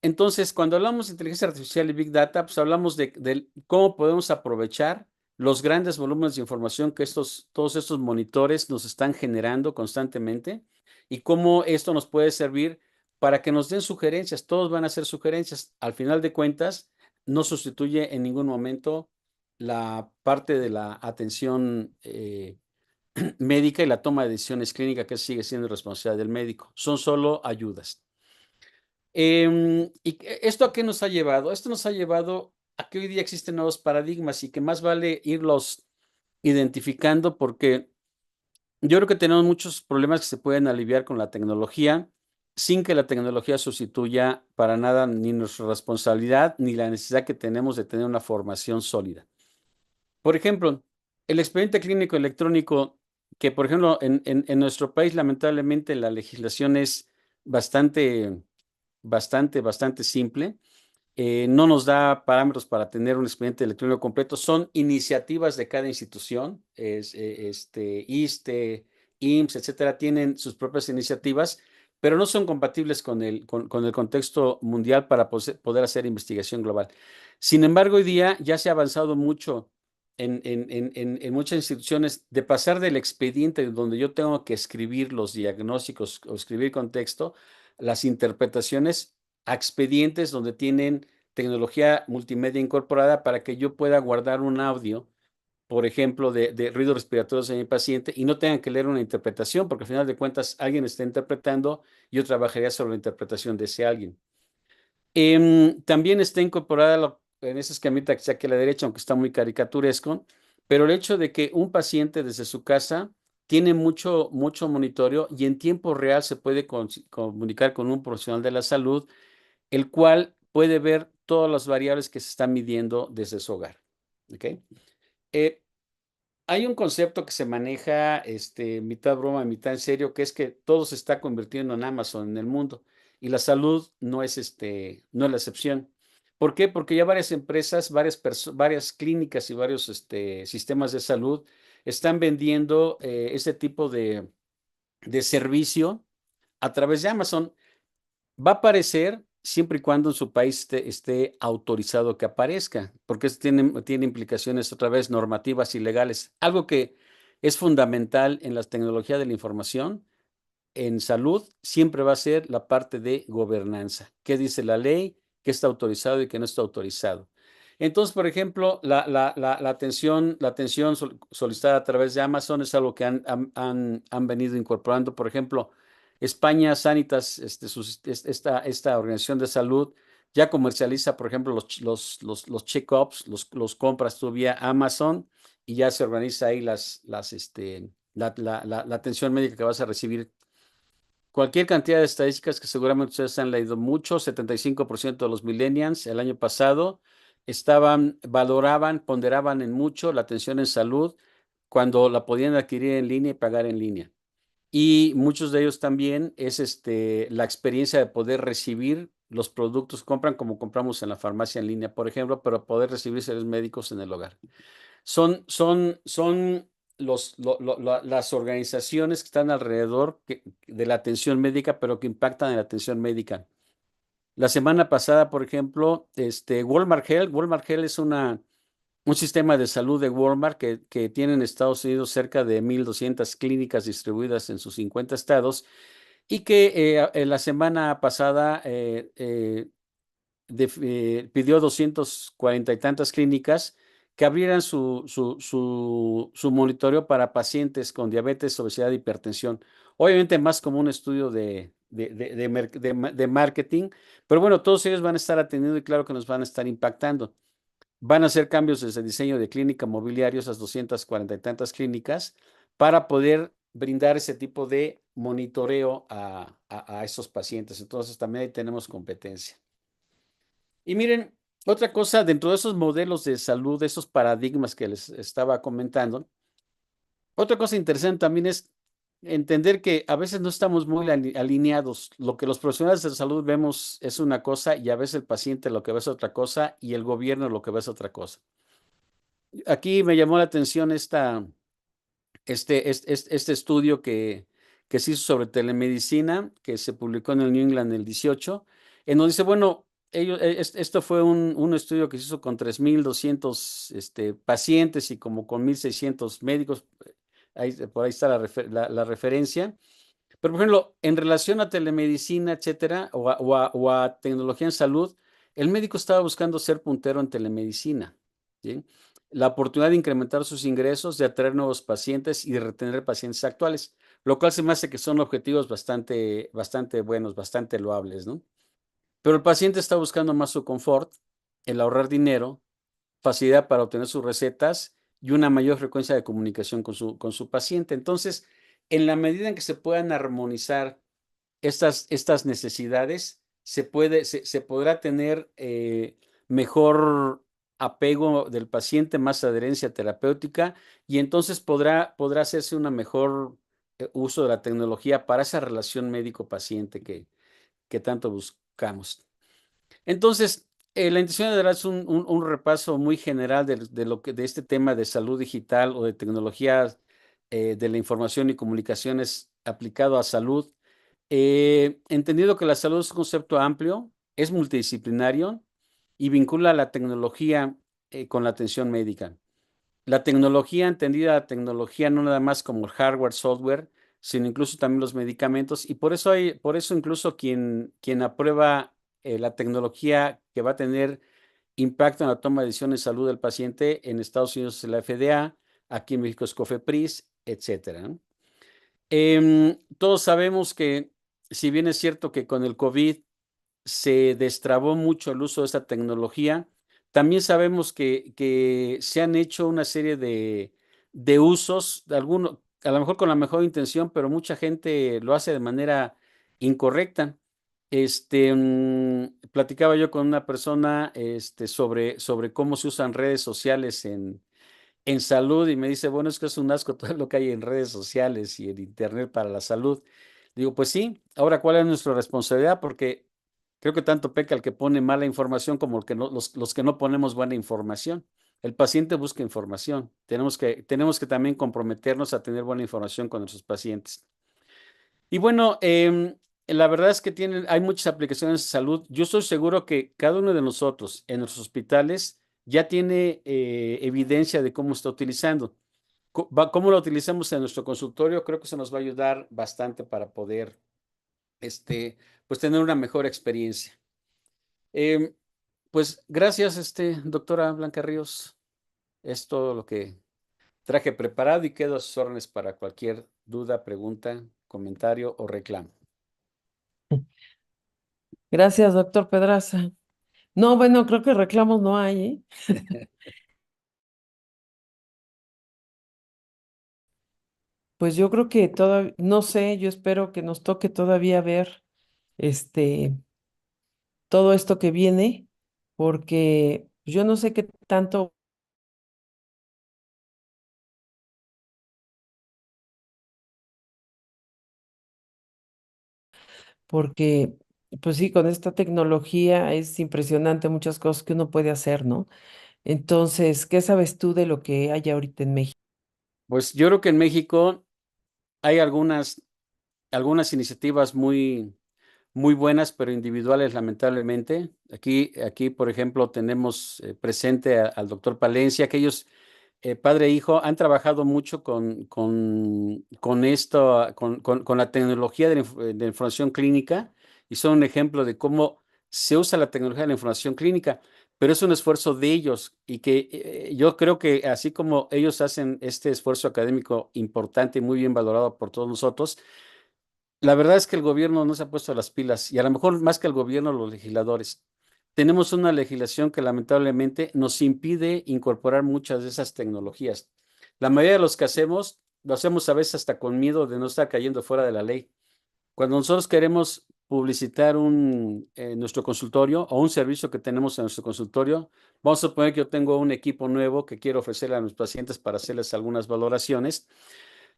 Entonces, cuando hablamos de inteligencia artificial y Big Data, pues hablamos de cómo podemos aprovechar los grandes volúmenes de información que todos estos monitores nos están generando constantemente y cómo esto nos puede servir para que nos den sugerencias. Todos van a ser sugerencias. Al final de cuentas, no sustituye en ningún momento la parte de la atención médica y la toma de decisiones clínicas que sigue siendo responsabilidad del médico. Son solo ayudas. ¿Esto a qué nos ha llevado? Esto nos ha llevado a que hoy día existen nuevos paradigmas y que más vale irlos identificando porque yo creo que tenemos muchos problemas que se pueden aliviar con la tecnología sin que la tecnología sustituya para nada ni nuestra responsabilidad ni la necesidad que tenemos de tener una formación sólida. Por ejemplo, el expediente clínico electrónico, que por ejemplo en nuestro país lamentablemente la legislación es bastante, bastante simple. No nos da parámetros para tener un expediente electrónico completo. Son iniciativas de cada institución, ISSSTE, IMSS, etcétera, tienen sus propias iniciativas, pero no son compatibles con el contexto mundial para poder hacer investigación global. Sin embargo, hoy día ya se ha avanzado mucho en muchas instituciones de pasar del expediente donde yo tengo que escribir los diagnósticos o escribir contexto, las interpretaciones a expedientes donde tienen tecnología multimedia incorporada para que yo pueda guardar un audio, por ejemplo, de ruidos respiratorios en mi paciente y no tengan que leer una interpretación, porque al final de cuentas alguien está interpretando, yo trabajaría sobre la interpretación de ese alguien. También está incorporada en ese esquemita que está aquí a la derecha, aunque está muy caricaturesco, pero el hecho de que un paciente desde su casa tiene mucho monitoreo y en tiempo real se puede comunicar con un profesional de la salud, el cual puede ver todas las variables que se están midiendo desde su hogar. ¿Ok? Eh, Hay un concepto que se maneja, mitad broma, mitad en serio, que es que todo se está convirtiendo en Amazon en el mundo y la salud no es la excepción. ¿Por qué? Porque ya varias empresas, varias clínicas y varios sistemas de salud están vendiendo este tipo de servicio a través de Amazon. Va a aparecer siempre y cuando en su país esté autorizado que aparezca, porque eso tiene implicaciones otra vez normativas y legales. Algo que es fundamental en la tecnología de la información, en salud, siempre va a ser la parte de gobernanza. ¿Qué dice la ley? ¿Qué está autorizado y qué no está autorizado? Entonces, por ejemplo, la atención solicitada a través de Amazon es algo que han venido incorporando. Por ejemplo, España Sanitas, esta organización de salud, ya comercializa, por ejemplo, los check-ups, los compras tú vía Amazon y ya se organiza ahí la atención médica que vas a recibir. Cualquier cantidad de estadísticas que seguramente ustedes han leído mucho, 75% de los millennials el año pasado ponderaban en mucho la atención en salud cuando la podían adquirir en línea y pagar en línea. Y muchos de ellos también es la experiencia de poder recibir los productos que compran como compramos en la farmacia en línea, por ejemplo, pero poder recibir servicios médicos en el hogar. Son las organizaciones que están alrededor de la atención médica, pero que impactan en la atención médica. La semana pasada, por ejemplo, Walmart Health es un sistema de salud de Walmart que tiene en Estados Unidos cerca de 1,200 clínicas distribuidas en sus 50 estados y que la semana pasada pidió 240 y tantas clínicas que abrieran su monitoreo para pacientes con diabetes, obesidad e hipertensión. Obviamente más como un estudio de marketing, pero bueno, todos ellos van a estar atendiendo y claro que nos van a estar impactando. Van a hacer cambios desde el diseño de clínica mobiliario, esas 240 y tantas clínicas, para poder brindar ese tipo de monitoreo a esos pacientes. Entonces también ahí tenemos competencia. Y miren, otra cosa, dentro de esos modelos de salud, de esos paradigmas que les estaba comentando, otra cosa interesante también es entender que a veces no estamos muy alineados. Lo que los profesionales de salud vemos es una cosa y a veces el paciente lo que ve es otra cosa y el gobierno lo que ve es otra cosa. Aquí me llamó la atención este estudio que se hizo sobre telemedicina, que se publicó en el New England el 18, en donde dice, bueno, esto fue un estudio que se hizo con 3,200 pacientes y como con 1,600 médicos, por ahí está la referencia. Pero, por ejemplo, en relación a telemedicina, etcétera, o a tecnología en salud, el médico estaba buscando ser puntero en telemedicina, ¿sí? La oportunidad de incrementar sus ingresos, de atraer nuevos pacientes y de retener pacientes actuales, lo cual se me hace que son objetivos bastante, bastante buenos, bastante loables, ¿no? Pero el paciente está buscando más su confort, el ahorrar dinero, facilidad para obtener sus recetas y una mayor frecuencia de comunicación con su paciente. Entonces, en la medida en que se puedan armonizar estas necesidades, se podrá tener mejor apego del paciente, más adherencia terapéutica y entonces podrá hacerse una mejor uso de la tecnología para esa relación médico-paciente que tanto buscamos. Entonces, la intención de dar es un repaso muy general de este tema de salud digital o de tecnología de la información y comunicaciones aplicado a salud. Entendido que la salud es un concepto amplio, es multidisciplinario y vincula la tecnología con la atención médica. La tecnología, entendida la tecnología no nada más como el hardware, software, sino incluso también los medicamentos. Y por eso incluso quien aprueba la tecnología que va a tener impacto en la toma de decisiones de salud del paciente, en Estados Unidos es la FDA, aquí en México es COFEPRIS, etcétera, ¿no? Todos sabemos que, si bien es cierto que con el COVID se destrabó mucho el uso de esta tecnología. También sabemos que se han hecho una serie de usos, algunos, a lo mejor con la mejor intención, pero mucha gente lo hace de manera incorrecta. Platicaba yo con una persona sobre cómo se usan redes sociales en salud y me dice, bueno, es que es un asco todo lo que hay en redes sociales y en internet para la salud. Digo, pues sí, ahora, ¿cuál es nuestra responsabilidad? Porque creo que tanto peca el que pone mala información como el que no, los que no ponemos buena información. El paciente busca información. Tenemos que también comprometernos a tener buena información con nuestros pacientes. Y bueno, la verdad es que hay muchas aplicaciones de salud. Yo estoy seguro que cada uno de nosotros en nuestros hospitales ya tiene evidencia de cómo está utilizando. Cómo lo utilizamos en nuestro consultorio, creo que eso nos va a ayudar bastante para poder, pues, tener una mejor experiencia. Em, pues gracias, doctora Blanca Ríos. Es todo lo que traje preparado y quedo a sus órdenes para cualquier duda, pregunta, comentario o reclamo. Gracias, doctor Pedraza. No, bueno, creo que reclamos no hay, ¿eh? Pues yo creo que todavía, no sé, yo espero que nos toque todavía ver este, todo esto que viene, porque yo no sé qué tanto, porque pues sí, con esta tecnología es impresionante muchas cosas que uno puede hacer, ¿no? Entonces, ¿qué sabes tú de lo que hay ahorita en México? Pues yo creo que en México hay algunas iniciativas muy buenas, pero individuales, lamentablemente. Aquí, por ejemplo, tenemos presente al doctor Palencia, que ellos, padre e hijo, han trabajado mucho con esto, con la tecnología de la información clínica y son un ejemplo de cómo se usa la tecnología de la información clínica, pero es un esfuerzo de ellos y que yo creo que así como ellos hacen este esfuerzo académico importante y muy bien valorado por todos nosotros, la verdad es que el gobierno no se ha puesto las pilas y a lo mejor más que el gobierno, los legisladores. Tenemos una legislación que lamentablemente nos impide incorporar muchas de esas tecnologías. La mayoría de los que hacemos, lo hacemos a veces hasta con miedo de no estar cayendo fuera de la ley. Cuando nosotros queremos publicitar nuestro consultorio o un servicio que tenemos en nuestro consultorio, vamos a suponer que yo tengo un equipo nuevo que quiero ofrecerle a mis pacientes para hacerles algunas valoraciones,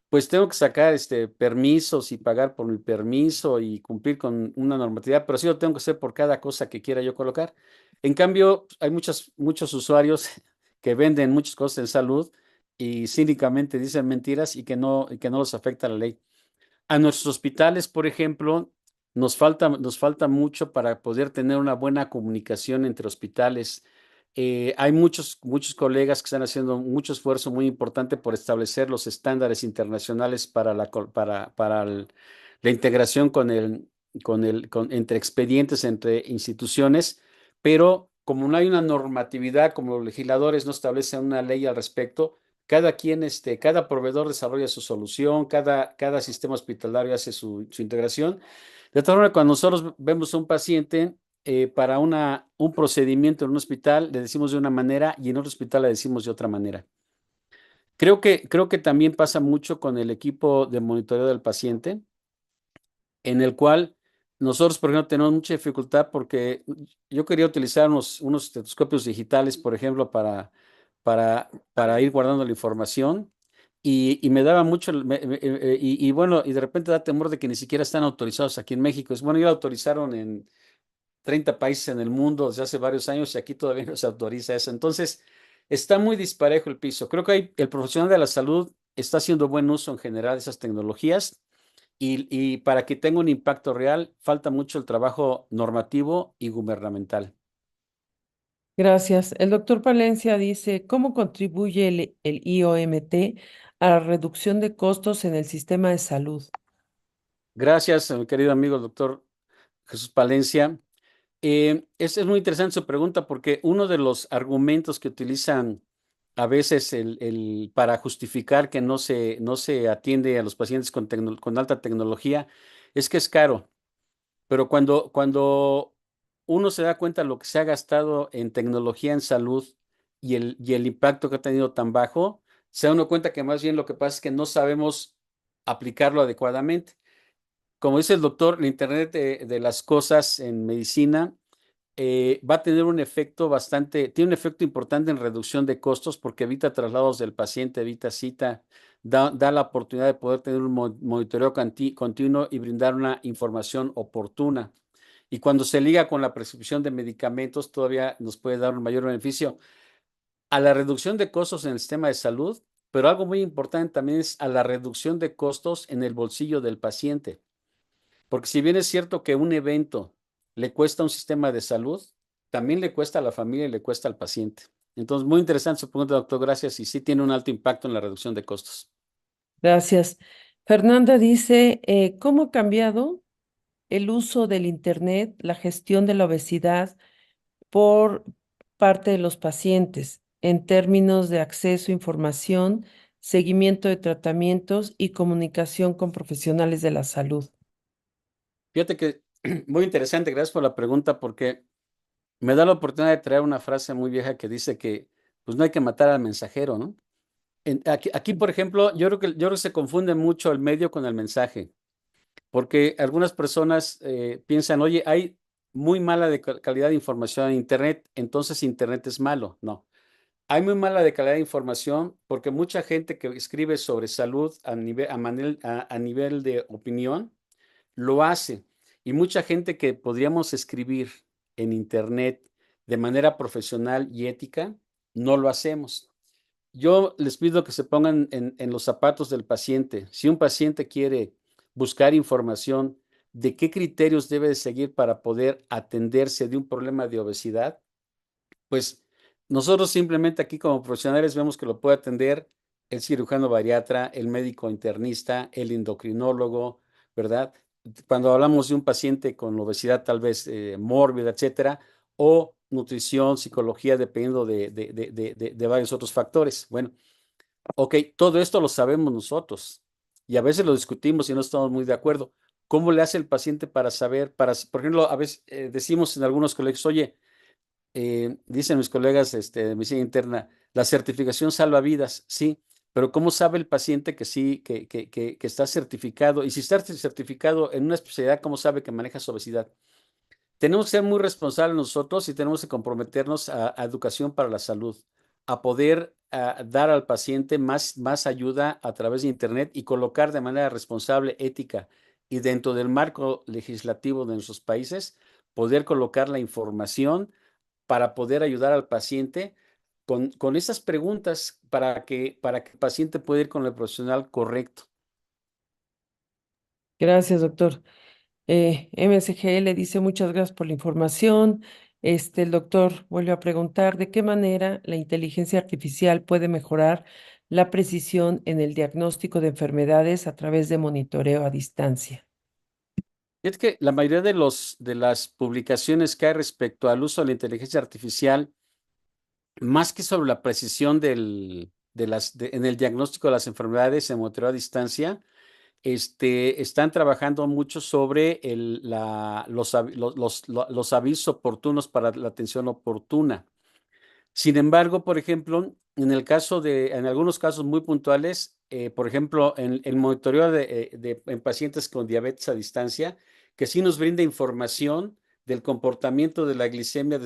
pues tengo que sacar permisos y pagar por mi permiso y cumplir con una normatividad, pero sí lo tengo que hacer por cada cosa que quiera yo colocar. En cambio, hay muchos usuarios que venden muchas cosas en salud y cínicamente dicen mentiras y que no los afecta la ley. A nuestros hospitales, por ejemplo, nos falta mucho para poder tener una buena comunicación entre hospitales. Hay muchos colegas que están haciendo mucho esfuerzo muy importante por establecer los estándares internacionales para la integración entre expedientes, entre instituciones, pero como no hay una normatividad, como los legisladores no establecen una ley al respecto, cada proveedor desarrolla su solución, cada sistema hospitalario hace su integración. De tal forma, cuando nosotros vemos a un paciente para un procedimiento en un hospital, le decimos de una manera y en otro hospital le decimos de otra manera. Creo que también pasa mucho con el equipo de monitoreo del paciente, en el cual nosotros, por ejemplo, tenemos mucha dificultad porque yo quería utilizar unos estetoscopios digitales, por ejemplo, para ir guardando la información y me daba mucho, y bueno, y de repente da temor de que ni siquiera están autorizados aquí en México. Es bueno, ya lo autorizaron en 30 países en el mundo desde hace varios años y aquí todavía no se autoriza eso. Entonces, está muy disparejo el piso. Creo que el profesional de la salud está haciendo buen uso en general de esas tecnologías y para que tenga un impacto real, falta mucho el trabajo normativo y gubernamental. Gracias. El doctor Palencia dice, ¿cómo contribuye el IOMT a la reducción de costos en el sistema de salud? Gracias, mi querido amigo el doctor Jesús Palencia. Es muy interesante su pregunta porque uno de los argumentos que utilizan a veces para justificar que no se atiende a los pacientes con alta tecnología es que es caro. Pero cuando uno se da cuenta de lo que se ha gastado en tecnología en salud y el impacto que ha tenido tan bajo, se da uno cuenta que más bien lo que pasa es que no sabemos aplicarlo adecuadamente. Como dice el doctor, el Internet de las cosas en medicina va a tener tiene un efecto importante en reducción de costos porque evita traslados del paciente, evita cita, da la oportunidad de poder tener un monitoreo continuo y brindar una información oportuna. Y cuando se liga con la prescripción de medicamentos, todavía nos puede dar un mayor beneficio a la reducción de costos en el sistema de salud, pero algo muy importante también es a la reducción de costos en el bolsillo del paciente. Porque si bien es cierto que un evento le cuesta a un sistema de salud, también le cuesta a la familia y le cuesta al paciente. Entonces, muy interesante su pregunta, doctor. Gracias. Y sí tiene un alto impacto en la reducción de costos. Gracias. Fernanda dice, ¿cómo ha cambiado el uso del Internet, la gestión de la obesidad por parte de los pacientes en términos de acceso a información, seguimiento de tratamientos y comunicación con profesionales de la salud? Fíjate que muy interesante. Gracias por la pregunta porque me da la oportunidad de traer una frase muy vieja que dice que pues no hay que matar al mensajero, ¿no? Aquí, por ejemplo, yo creo que se confunde mucho el medio con el mensaje, porque algunas personas piensan, oye, hay muy mala calidad de información en Internet, entonces Internet es malo. No, hay muy mala de calidad de información porque mucha gente que escribe sobre salud a nivel de opinión lo hace. Y mucha gente que podríamos escribir en Internet de manera profesional y ética, no lo hacemos. Yo les pido que se pongan en los zapatos del paciente. Si un paciente quiere buscar información de qué criterios debe de seguir para poder atenderse de un problema de obesidad, pues nosotros simplemente aquí como profesionales vemos que lo puede atender el cirujano bariatra, el médico internista, el endocrinólogo, ¿verdad? Cuando hablamos de un paciente con obesidad tal vez mórbida, etcétera, o nutrición, psicología, dependiendo de varios otros factores. Bueno, ok, todo esto lo sabemos nosotros y a veces lo discutimos y no estamos muy de acuerdo. ¿Cómo le hace el paciente para saber, por ejemplo, a veces decimos en algunos colegios, oye, dicen mis colegas de medicina interna, la certificación salva vidas, sí, pero ¿cómo sabe el paciente que sí, que está certificado? Y si está certificado en una especialidad, ¿cómo sabe que maneja su obesidad? Tenemos que ser muy responsables nosotros y tenemos que comprometernos a educación para la salud, a poder dar al paciente más ayuda a través de Internet y colocar de manera responsable, ética y dentro del marco legislativo de nuestros países, poder colocar la información para poder ayudar al paciente con esas preguntas para que el paciente pueda ir con el profesional correcto. Gracias, doctor. MSGL dice muchas gracias por la información. El doctor vuelve a preguntar de qué manera la inteligencia artificial puede mejorar la precisión en el diagnóstico de enfermedades a través de monitoreo a distancia. Es que la mayoría de las publicaciones que hay respecto al uso de la inteligencia artificial, más que sobre la precisión en el diagnóstico de las enfermedades en monitoreo a distancia, están trabajando mucho sobre los avisos oportunos para la atención oportuna. Sin embargo, por ejemplo, en algunos casos muy puntuales, por ejemplo, en el monitoreo en pacientes con diabetes a distancia, que sí nos brinda información del comportamiento de la glicemia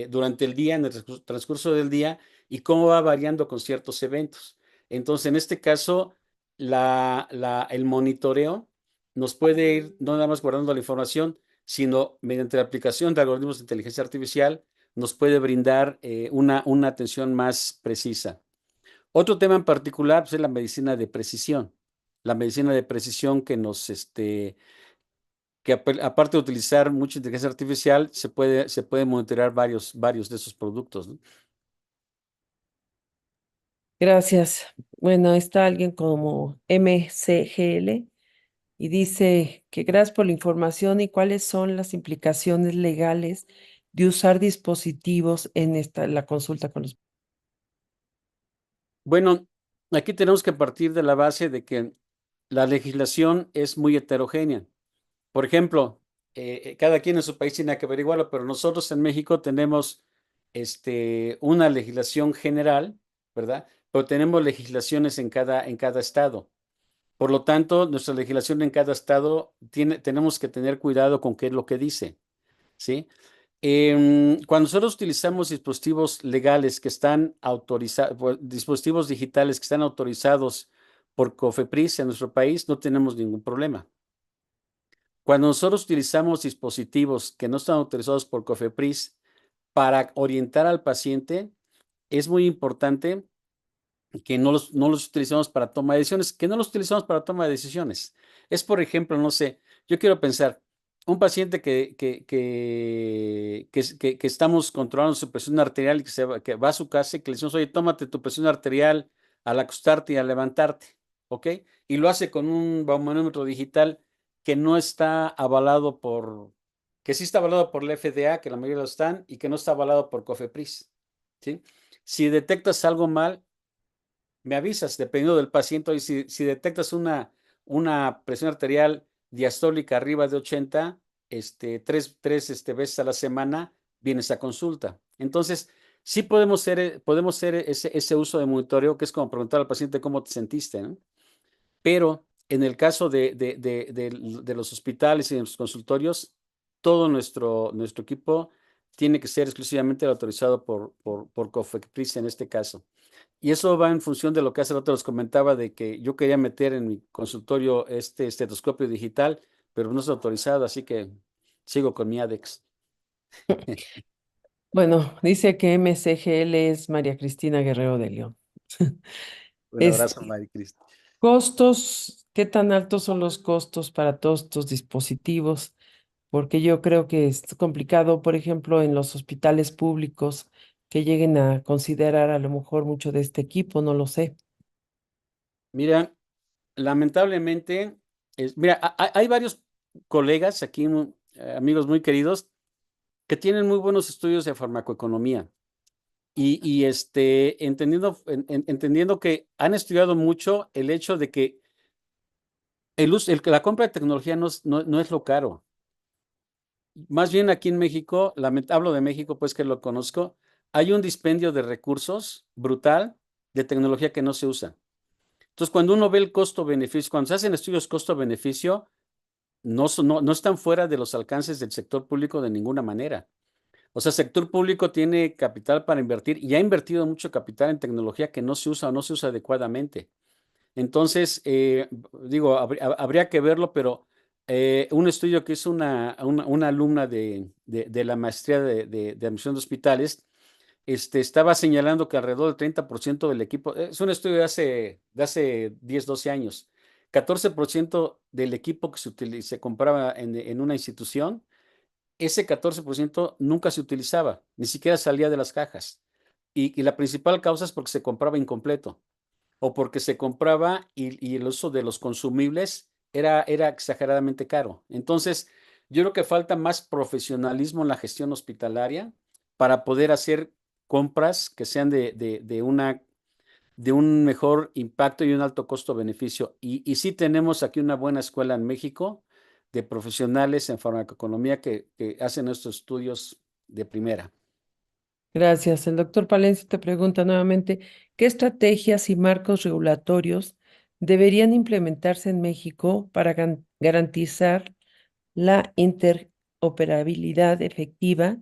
durante el día, en el transcurso del día, y cómo va variando con ciertos eventos. Entonces, en este caso, el monitoreo nos puede ir no nada más guardando la información, sino mediante la aplicación de algoritmos de inteligencia artificial nos puede brindar una atención más precisa. Otro tema en particular pues, es la medicina de precisión. La medicina de precisión aparte de utilizar mucha inteligencia artificial, se puede monitorear varios de esos productos, ¿no? Gracias. Bueno, está alguien como MCGL y dice que gracias por la información y cuáles son las implicaciones legales de usar dispositivos en la consulta con los. Bueno, aquí tenemos que partir de la base de que la legislación es muy heterogénea. Por ejemplo, cada quien en su país tiene que averiguarlo, pero nosotros en México tenemos una legislación general, ¿verdad? Pero tenemos legislaciones en cada estado. Por lo tanto, nuestra legislación en cada estado tenemos que tener cuidado con qué es lo que dice, ¿sí? Cuando nosotros utilizamos dispositivos legales que están autorizados, dispositivos digitales que están autorizados por COFEPRIS en nuestro país, no tenemos ningún problema. Cuando nosotros utilizamos dispositivos que no están autorizados por COFEPRIS para orientar al paciente, es muy importante que no los utilicemos para toma de decisiones, que no los utilizamos para toma de decisiones. Es, por ejemplo, no sé, yo quiero pensar, un paciente que estamos controlando su presión arterial y que va a su casa y que le decimos, oye, tómate tu presión arterial al acostarte y al levantarte, ¿ok? Y lo hace con un baumanómetro digital que no está avalado que sí está avalado por la FDA, que la mayoría lo están, y que no está avalado por COFEPRIS, ¿sí? Si detectas algo mal, me avisas, dependiendo del paciente, y si detectas una presión arterial diastólica arriba de 80, tres veces a la semana, viene esa consulta. Entonces, sí podemos hacer ese uso de monitoreo, que es como preguntar al paciente cómo te sentiste, ¿no? Pero en el caso de los hospitales y de los consultorios, todo nuestro equipo tiene que ser exclusivamente autorizado por COFEPRIS en este caso. Y eso va en función de lo que hace rato les comentaba, de que yo quería meter en mi consultorio este estetoscopio digital, pero no es autorizado, así que sigo con mi ADEX. Bueno, dice que MCGL es María Cristina Guerrero de León. Un abrazo, Este, Maricris. costos, ¿qué tan altos son los costos para todos estos dispositivos? Porque yo creo que es complicado, por ejemplo, en los hospitales públicos que lleguen a considerar a lo mejor mucho de este equipo, no lo sé. Mira, lamentablemente, mira, hay varios colegas aquí, amigos muy queridos, que tienen muy buenos estudios de farmacoeconomía y entendiendo que han estudiado mucho el hecho de que la compra de tecnología no es lo caro. Más bien aquí en México, hablo de México, pues que lo conozco, hay un dispendio de recursos brutal de tecnología que no se usa. Entonces, cuando uno ve el costo-beneficio, cuando se hacen estudios costo-beneficio, no están fuera de los alcances del sector público de ninguna manera. O sea, el sector público tiene capital para invertir y ha invertido mucho capital en tecnología que no se usa o no se usa adecuadamente. Entonces, digo, habría que verlo, pero un estudio que hizo una alumna de la maestría de admisión de hospitales, estaba señalando que alrededor del 30% del equipo, es un estudio de hace 10, 12 años, 14% del equipo que se compraba en una institución, ese 14% nunca se utilizaba, ni siquiera salía de las cajas. Y la principal causa es porque se compraba incompleto o porque se compraba y el uso de los consumibles era exageradamente caro. Entonces, yo creo que falta más profesionalismo en la gestión hospitalaria para poder hacer compras que sean de un mejor impacto y un alto costo-beneficio. Y sí tenemos aquí una buena escuela en México de profesionales en farmacoeconomía que hacen estos estudios de primera. Gracias. El doctor Palencia te pregunta nuevamente, ¿qué estrategias y marcos regulatorios deberían implementarse en México para garantizar la interoperabilidad efectiva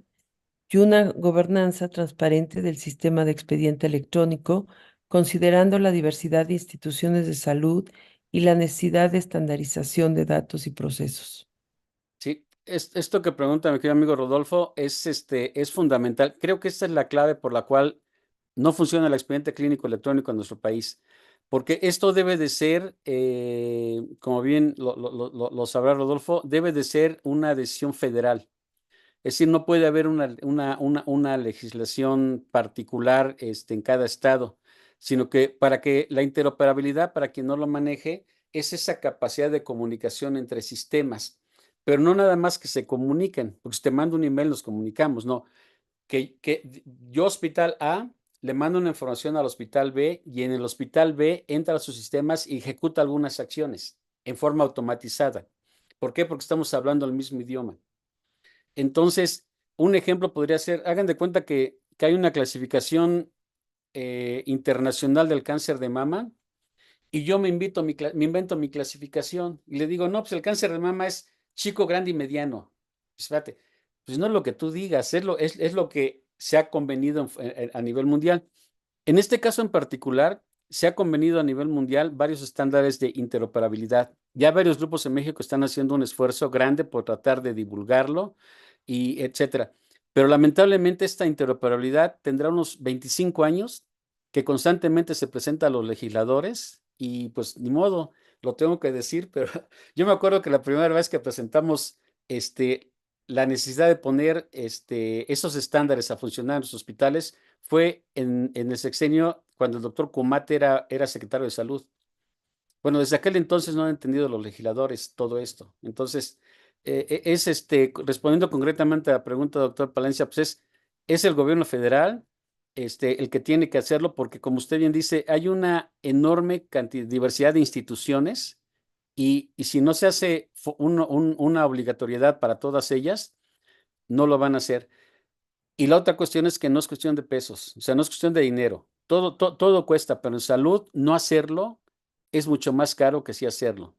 y una gobernanza transparente del sistema de expediente electrónico, considerando la diversidad de instituciones de salud y la necesidad de estandarización de datos y procesos? Sí, esto que pregunta mi querido amigo Rodolfo es fundamental. Creo que esta es la clave por la cual no funciona el expediente clínico electrónico en nuestro país, porque esto debe de ser, como bien lo sabrá Rodolfo, debe de ser una decisión federal. Es decir, no puede haber una legislación particular en cada estado, sino que para que la interoperabilidad, para quien no lo maneje, es esa capacidad de comunicación entre sistemas, pero no nada más que se comuniquen, porque si te mando un email nos comunicamos, no, que yo hospital A le mando una información al hospital B y en el hospital B entra a sus sistemas y ejecuta algunas acciones en forma automatizada. ¿Por qué? Porque estamos hablando el mismo idioma. Entonces, un ejemplo podría ser, hagan de cuenta que hay una clasificación internacional del cáncer de mama y yo me invento mi clasificación y le digo, no, pues el cáncer de mama es chico, grande y mediano. Pues, espérate, pues no es lo que tú digas, es lo que se ha convenido a nivel mundial. En este caso en particular, se ha convenido a nivel mundial varios estándares de interoperabilidad. Ya varios grupos en México están haciendo un esfuerzo grande por tratar de divulgarlo y etcétera. Pero lamentablemente esta interoperabilidad tendrá unos 25 años que constantemente se presenta a los legisladores y pues ni modo, lo tengo que decir, pero yo me acuerdo que la primera vez que presentamos este, la necesidad de poner esos estándares a funcionar en los hospitales fue en el sexenio cuando el doctor Kumate era secretario de salud. Bueno, desde aquel entonces no han entendido los legisladores todo esto. Entonces, respondiendo concretamente a la pregunta, doctor Palencia, pues es el gobierno federal el que tiene que hacerlo, porque como usted bien dice, hay una enorme diversidad de instituciones y si no se hace una obligatoriedad para todas ellas, no lo van a hacer. Y la otra cuestión es que no es cuestión de pesos, o sea, no es cuestión de dinero. Todo cuesta, pero en salud no hacerlo es mucho más caro que sí hacerlo.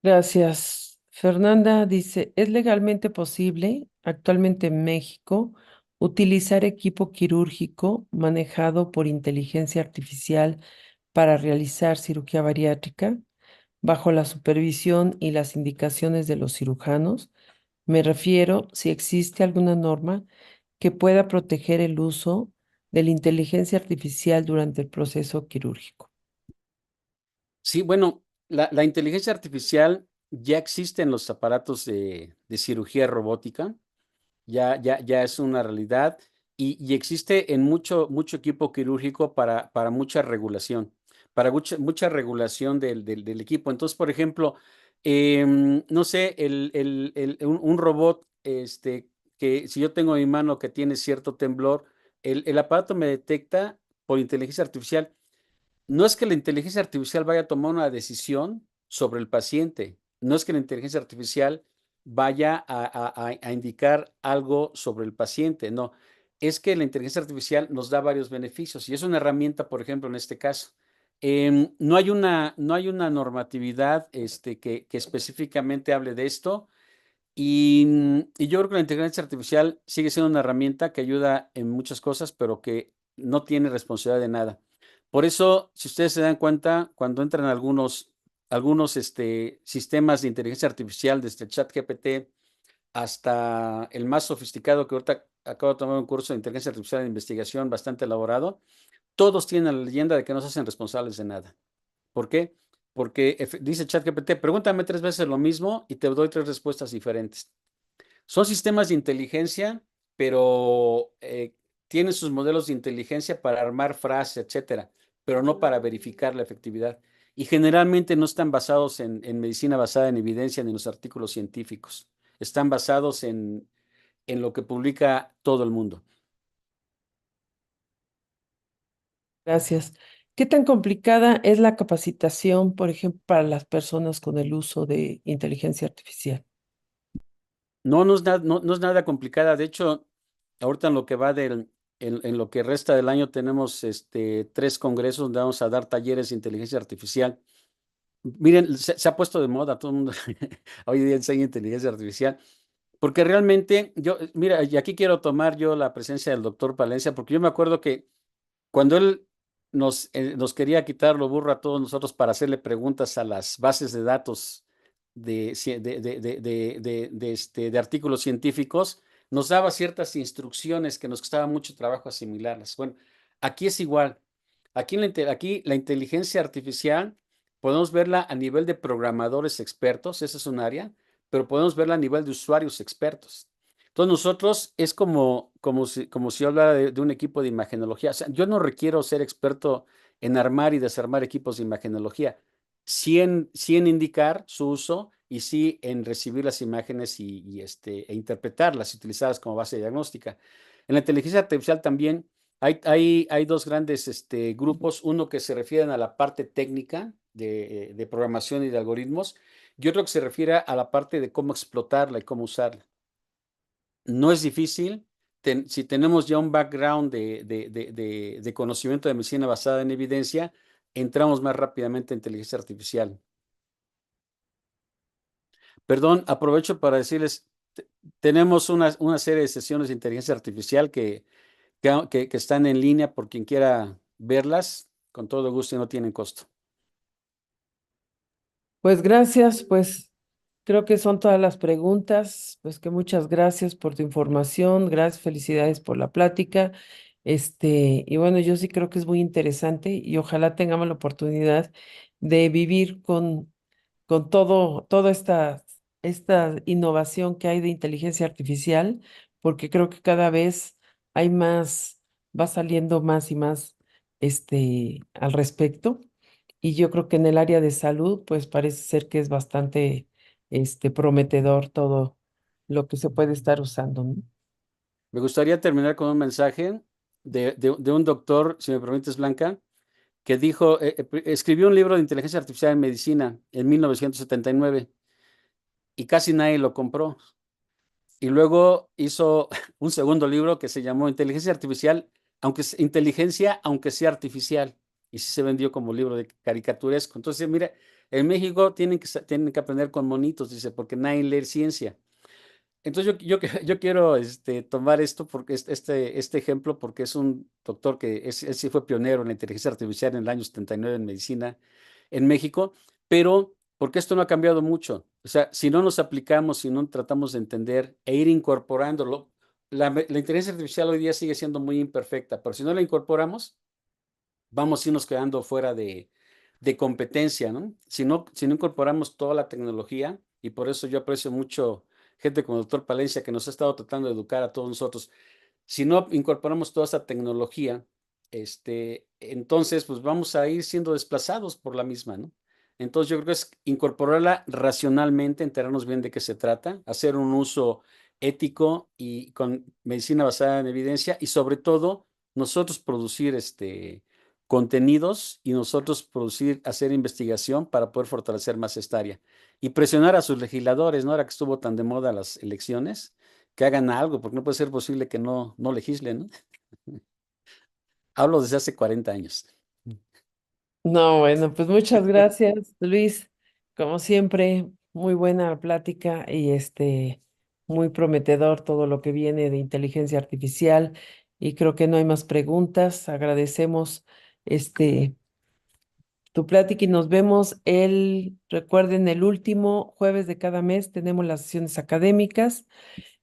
Gracias. Fernanda dice, ¿es legalmente posible actualmente en México utilizar equipo quirúrgico manejado por inteligencia artificial para realizar cirugía bariátrica bajo la supervisión y las indicaciones de los cirujanos? Me refiero si existe alguna norma que pueda proteger el uso de la inteligencia artificial durante el proceso quirúrgico. Sí, bueno, la inteligencia artificial ya existe en los aparatos de cirugía robótica. Ya es una realidad y existe en mucho equipo quirúrgico para mucha regulación, para mucha regulación del equipo. Entonces, por ejemplo, no sé, un robot, que si yo tengo en mi mano que tiene cierto temblor, el aparato me detecta por inteligencia artificial. No es que la inteligencia artificial vaya a tomar una decisión sobre el paciente, no es que la inteligencia artificial vaya a indicar algo sobre el paciente, no, es que la inteligencia artificial nos da varios beneficios y es una herramienta, por ejemplo, en este caso. No hay una normatividad que específicamente hable de esto y yo creo que la inteligencia artificial sigue siendo una herramienta que ayuda en muchas cosas, pero que no tiene responsabilidad de nada. Por eso, si ustedes se dan cuenta, cuando entran algunos sistemas de inteligencia artificial, desde ChatGPT hasta el más sofisticado que ahorita acabo de tomar un curso de inteligencia artificial de investigación bastante elaborado, todos tienen la leyenda de que no se hacen responsables de nada. ¿Por qué? Porque dice ChatGPT, pregúntame 3 veces lo mismo y te doy 3 respuestas diferentes. Son sistemas de inteligencia, pero tienen sus modelos de inteligencia para armar frases, etcétera, pero no para verificar la efectividad. Y generalmente no están basados en medicina basada en evidencia ni en los artículos científicos. Están basados en lo que publica todo el mundo. Gracias. ¿Qué tan complicada es la capacitación, por ejemplo, para las personas con el uso de inteligencia artificial? No es nada complicada. De hecho, ahorita en lo que va en lo que resta del año tenemos 3 congresos donde vamos a dar talleres de inteligencia artificial. Miren, se ha puesto de moda, todo el mundo hoy día enseña inteligencia artificial, porque realmente mira, y aquí quiero tomar yo la presencia del doctor Palencia, porque yo me acuerdo que cuando él nos quería quitar lo burro a todos nosotros para hacerle preguntas a las bases de datos de artículos científicos, nos daba ciertas instrucciones que nos costaba mucho trabajo asimilarlas. Bueno, aquí es igual. Aquí la inteligencia artificial podemos verla a nivel de programadores expertos, esa es un área, pero podemos verla a nivel de usuarios expertos. Entonces nosotros es como si yo hablara de un equipo de imagenología. O sea, yo no requiero ser experto en armar y desarmar equipos de imagenología. Sí en indicar su uso y sí en recibir las imágenes e interpretarlas y utilizarlas como base diagnóstica. En la inteligencia artificial también hay dos grandes grupos, uno que se refieren a la parte técnica de programación y de algoritmos, y otro que se refiere a la parte de cómo explotarla y cómo usarla. No es difícil. Si tenemos ya un background de conocimiento de medicina basada en evidencia, entramos más rápidamente en inteligencia artificial. Perdón, aprovecho para decirles, tenemos una serie de sesiones de inteligencia artificial que están en línea por quien quiera verlas, con todo gusto y no tienen costo. Pues gracias, pues creo que son todas las preguntas. Pues que muchas gracias por tu información, gracias, felicidades por la plática. Y bueno, yo sí creo que es muy interesante y ojalá tengamos la oportunidad de vivir con toda esta innovación que hay de inteligencia artificial, porque creo que cada vez hay más, va saliendo más y más al respecto. Y yo creo que en el área de salud, pues parece ser que es bastante prometedor todo lo que se puede estar usando, ¿no? Me gustaría terminar con un mensaje de un doctor, si me permites, Blanca, que dijo, escribió un libro de inteligencia artificial en medicina en 1979 y casi nadie lo compró. Y luego hizo un segundo libro que se llamó Inteligencia Artificial, Inteligencia, aunque sea artificial. Y sí se vendió como libro de caricaturesco. Entonces, mira, en México tienen que aprender con monitos, dice, porque nadie lee ciencia. Entonces yo quiero tomar esto porque este ejemplo, porque es un doctor él sí fue pionero en la inteligencia artificial en el año 79 en medicina en México, pero porque esto no ha cambiado mucho. O sea, si no nos aplicamos, si no tratamos de entender e ir incorporándolo, la inteligencia artificial hoy día sigue siendo muy imperfecta, pero si no la incorporamos, vamos a irnos quedando fuera de competencia, ¿no? Si no incorporamos toda la tecnología, y por eso yo aprecio mucho gente como el doctor Palencia que nos ha estado tratando de educar a todos nosotros. Si no incorporamos toda esa tecnología, entonces pues vamos a ir siendo desplazados por la misma, ¿no? Entonces yo creo que es incorporarla racionalmente, enterarnos bien de qué se trata, hacer un uso ético y con medicina basada en evidencia y sobre todo nosotros producir contenidos y nosotros hacer investigación para poder fortalecer más esta área y presionar a sus legisladores, ¿no? Ahora que estuvo tan de moda las elecciones, que hagan algo, porque no puede ser posible que no legislen, ¿no? Hablo desde hace 40 años. No, bueno, pues muchas gracias, Luis. Como siempre, muy buena plática y muy prometedor todo lo que viene de inteligencia artificial. Y creo que no hay más preguntas. Agradecemos este tu plática y nos vemos recuerden, el último jueves de cada mes tenemos las sesiones académicas.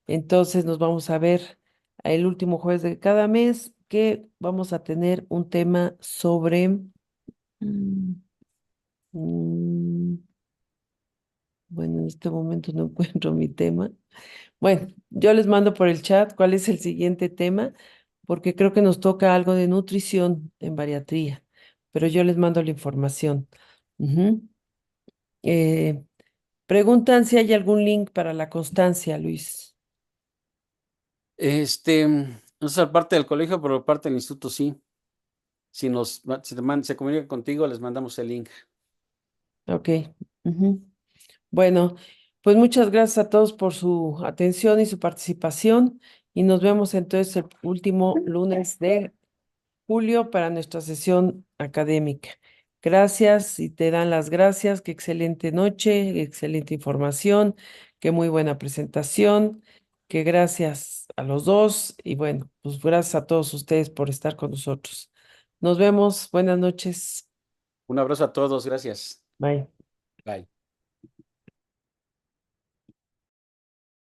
Entonces nos vamos a ver el último jueves de cada mes que vamos a tener un tema sobre mm, Mm, bueno, en este momento no encuentro mi tema. Bueno, yo les mando por el chat cuál es el siguiente tema, porque creo que nos toca algo de nutrición en bariatría, pero yo les mando la información. Ujú. Eh, Preguntan si hay algún link para la constancia, Luis. No es parte del colegio, pero parte del instituto sí. Si se comunica contigo, les mandamos el link. Ok. Ujú. Bueno, pues muchas gracias a todos por su atención y su participación y nos vemos entonces el último lunes de julio para nuestra sesión académica. Gracias y te dan las gracias. Qué excelente noche, excelente información, qué muy buena presentación, que gracias a los dos y bueno, pues gracias a todos ustedes por estar con nosotros. Nos vemos. Buenas noches. Un abrazo a todos, gracias. Bye. Bye.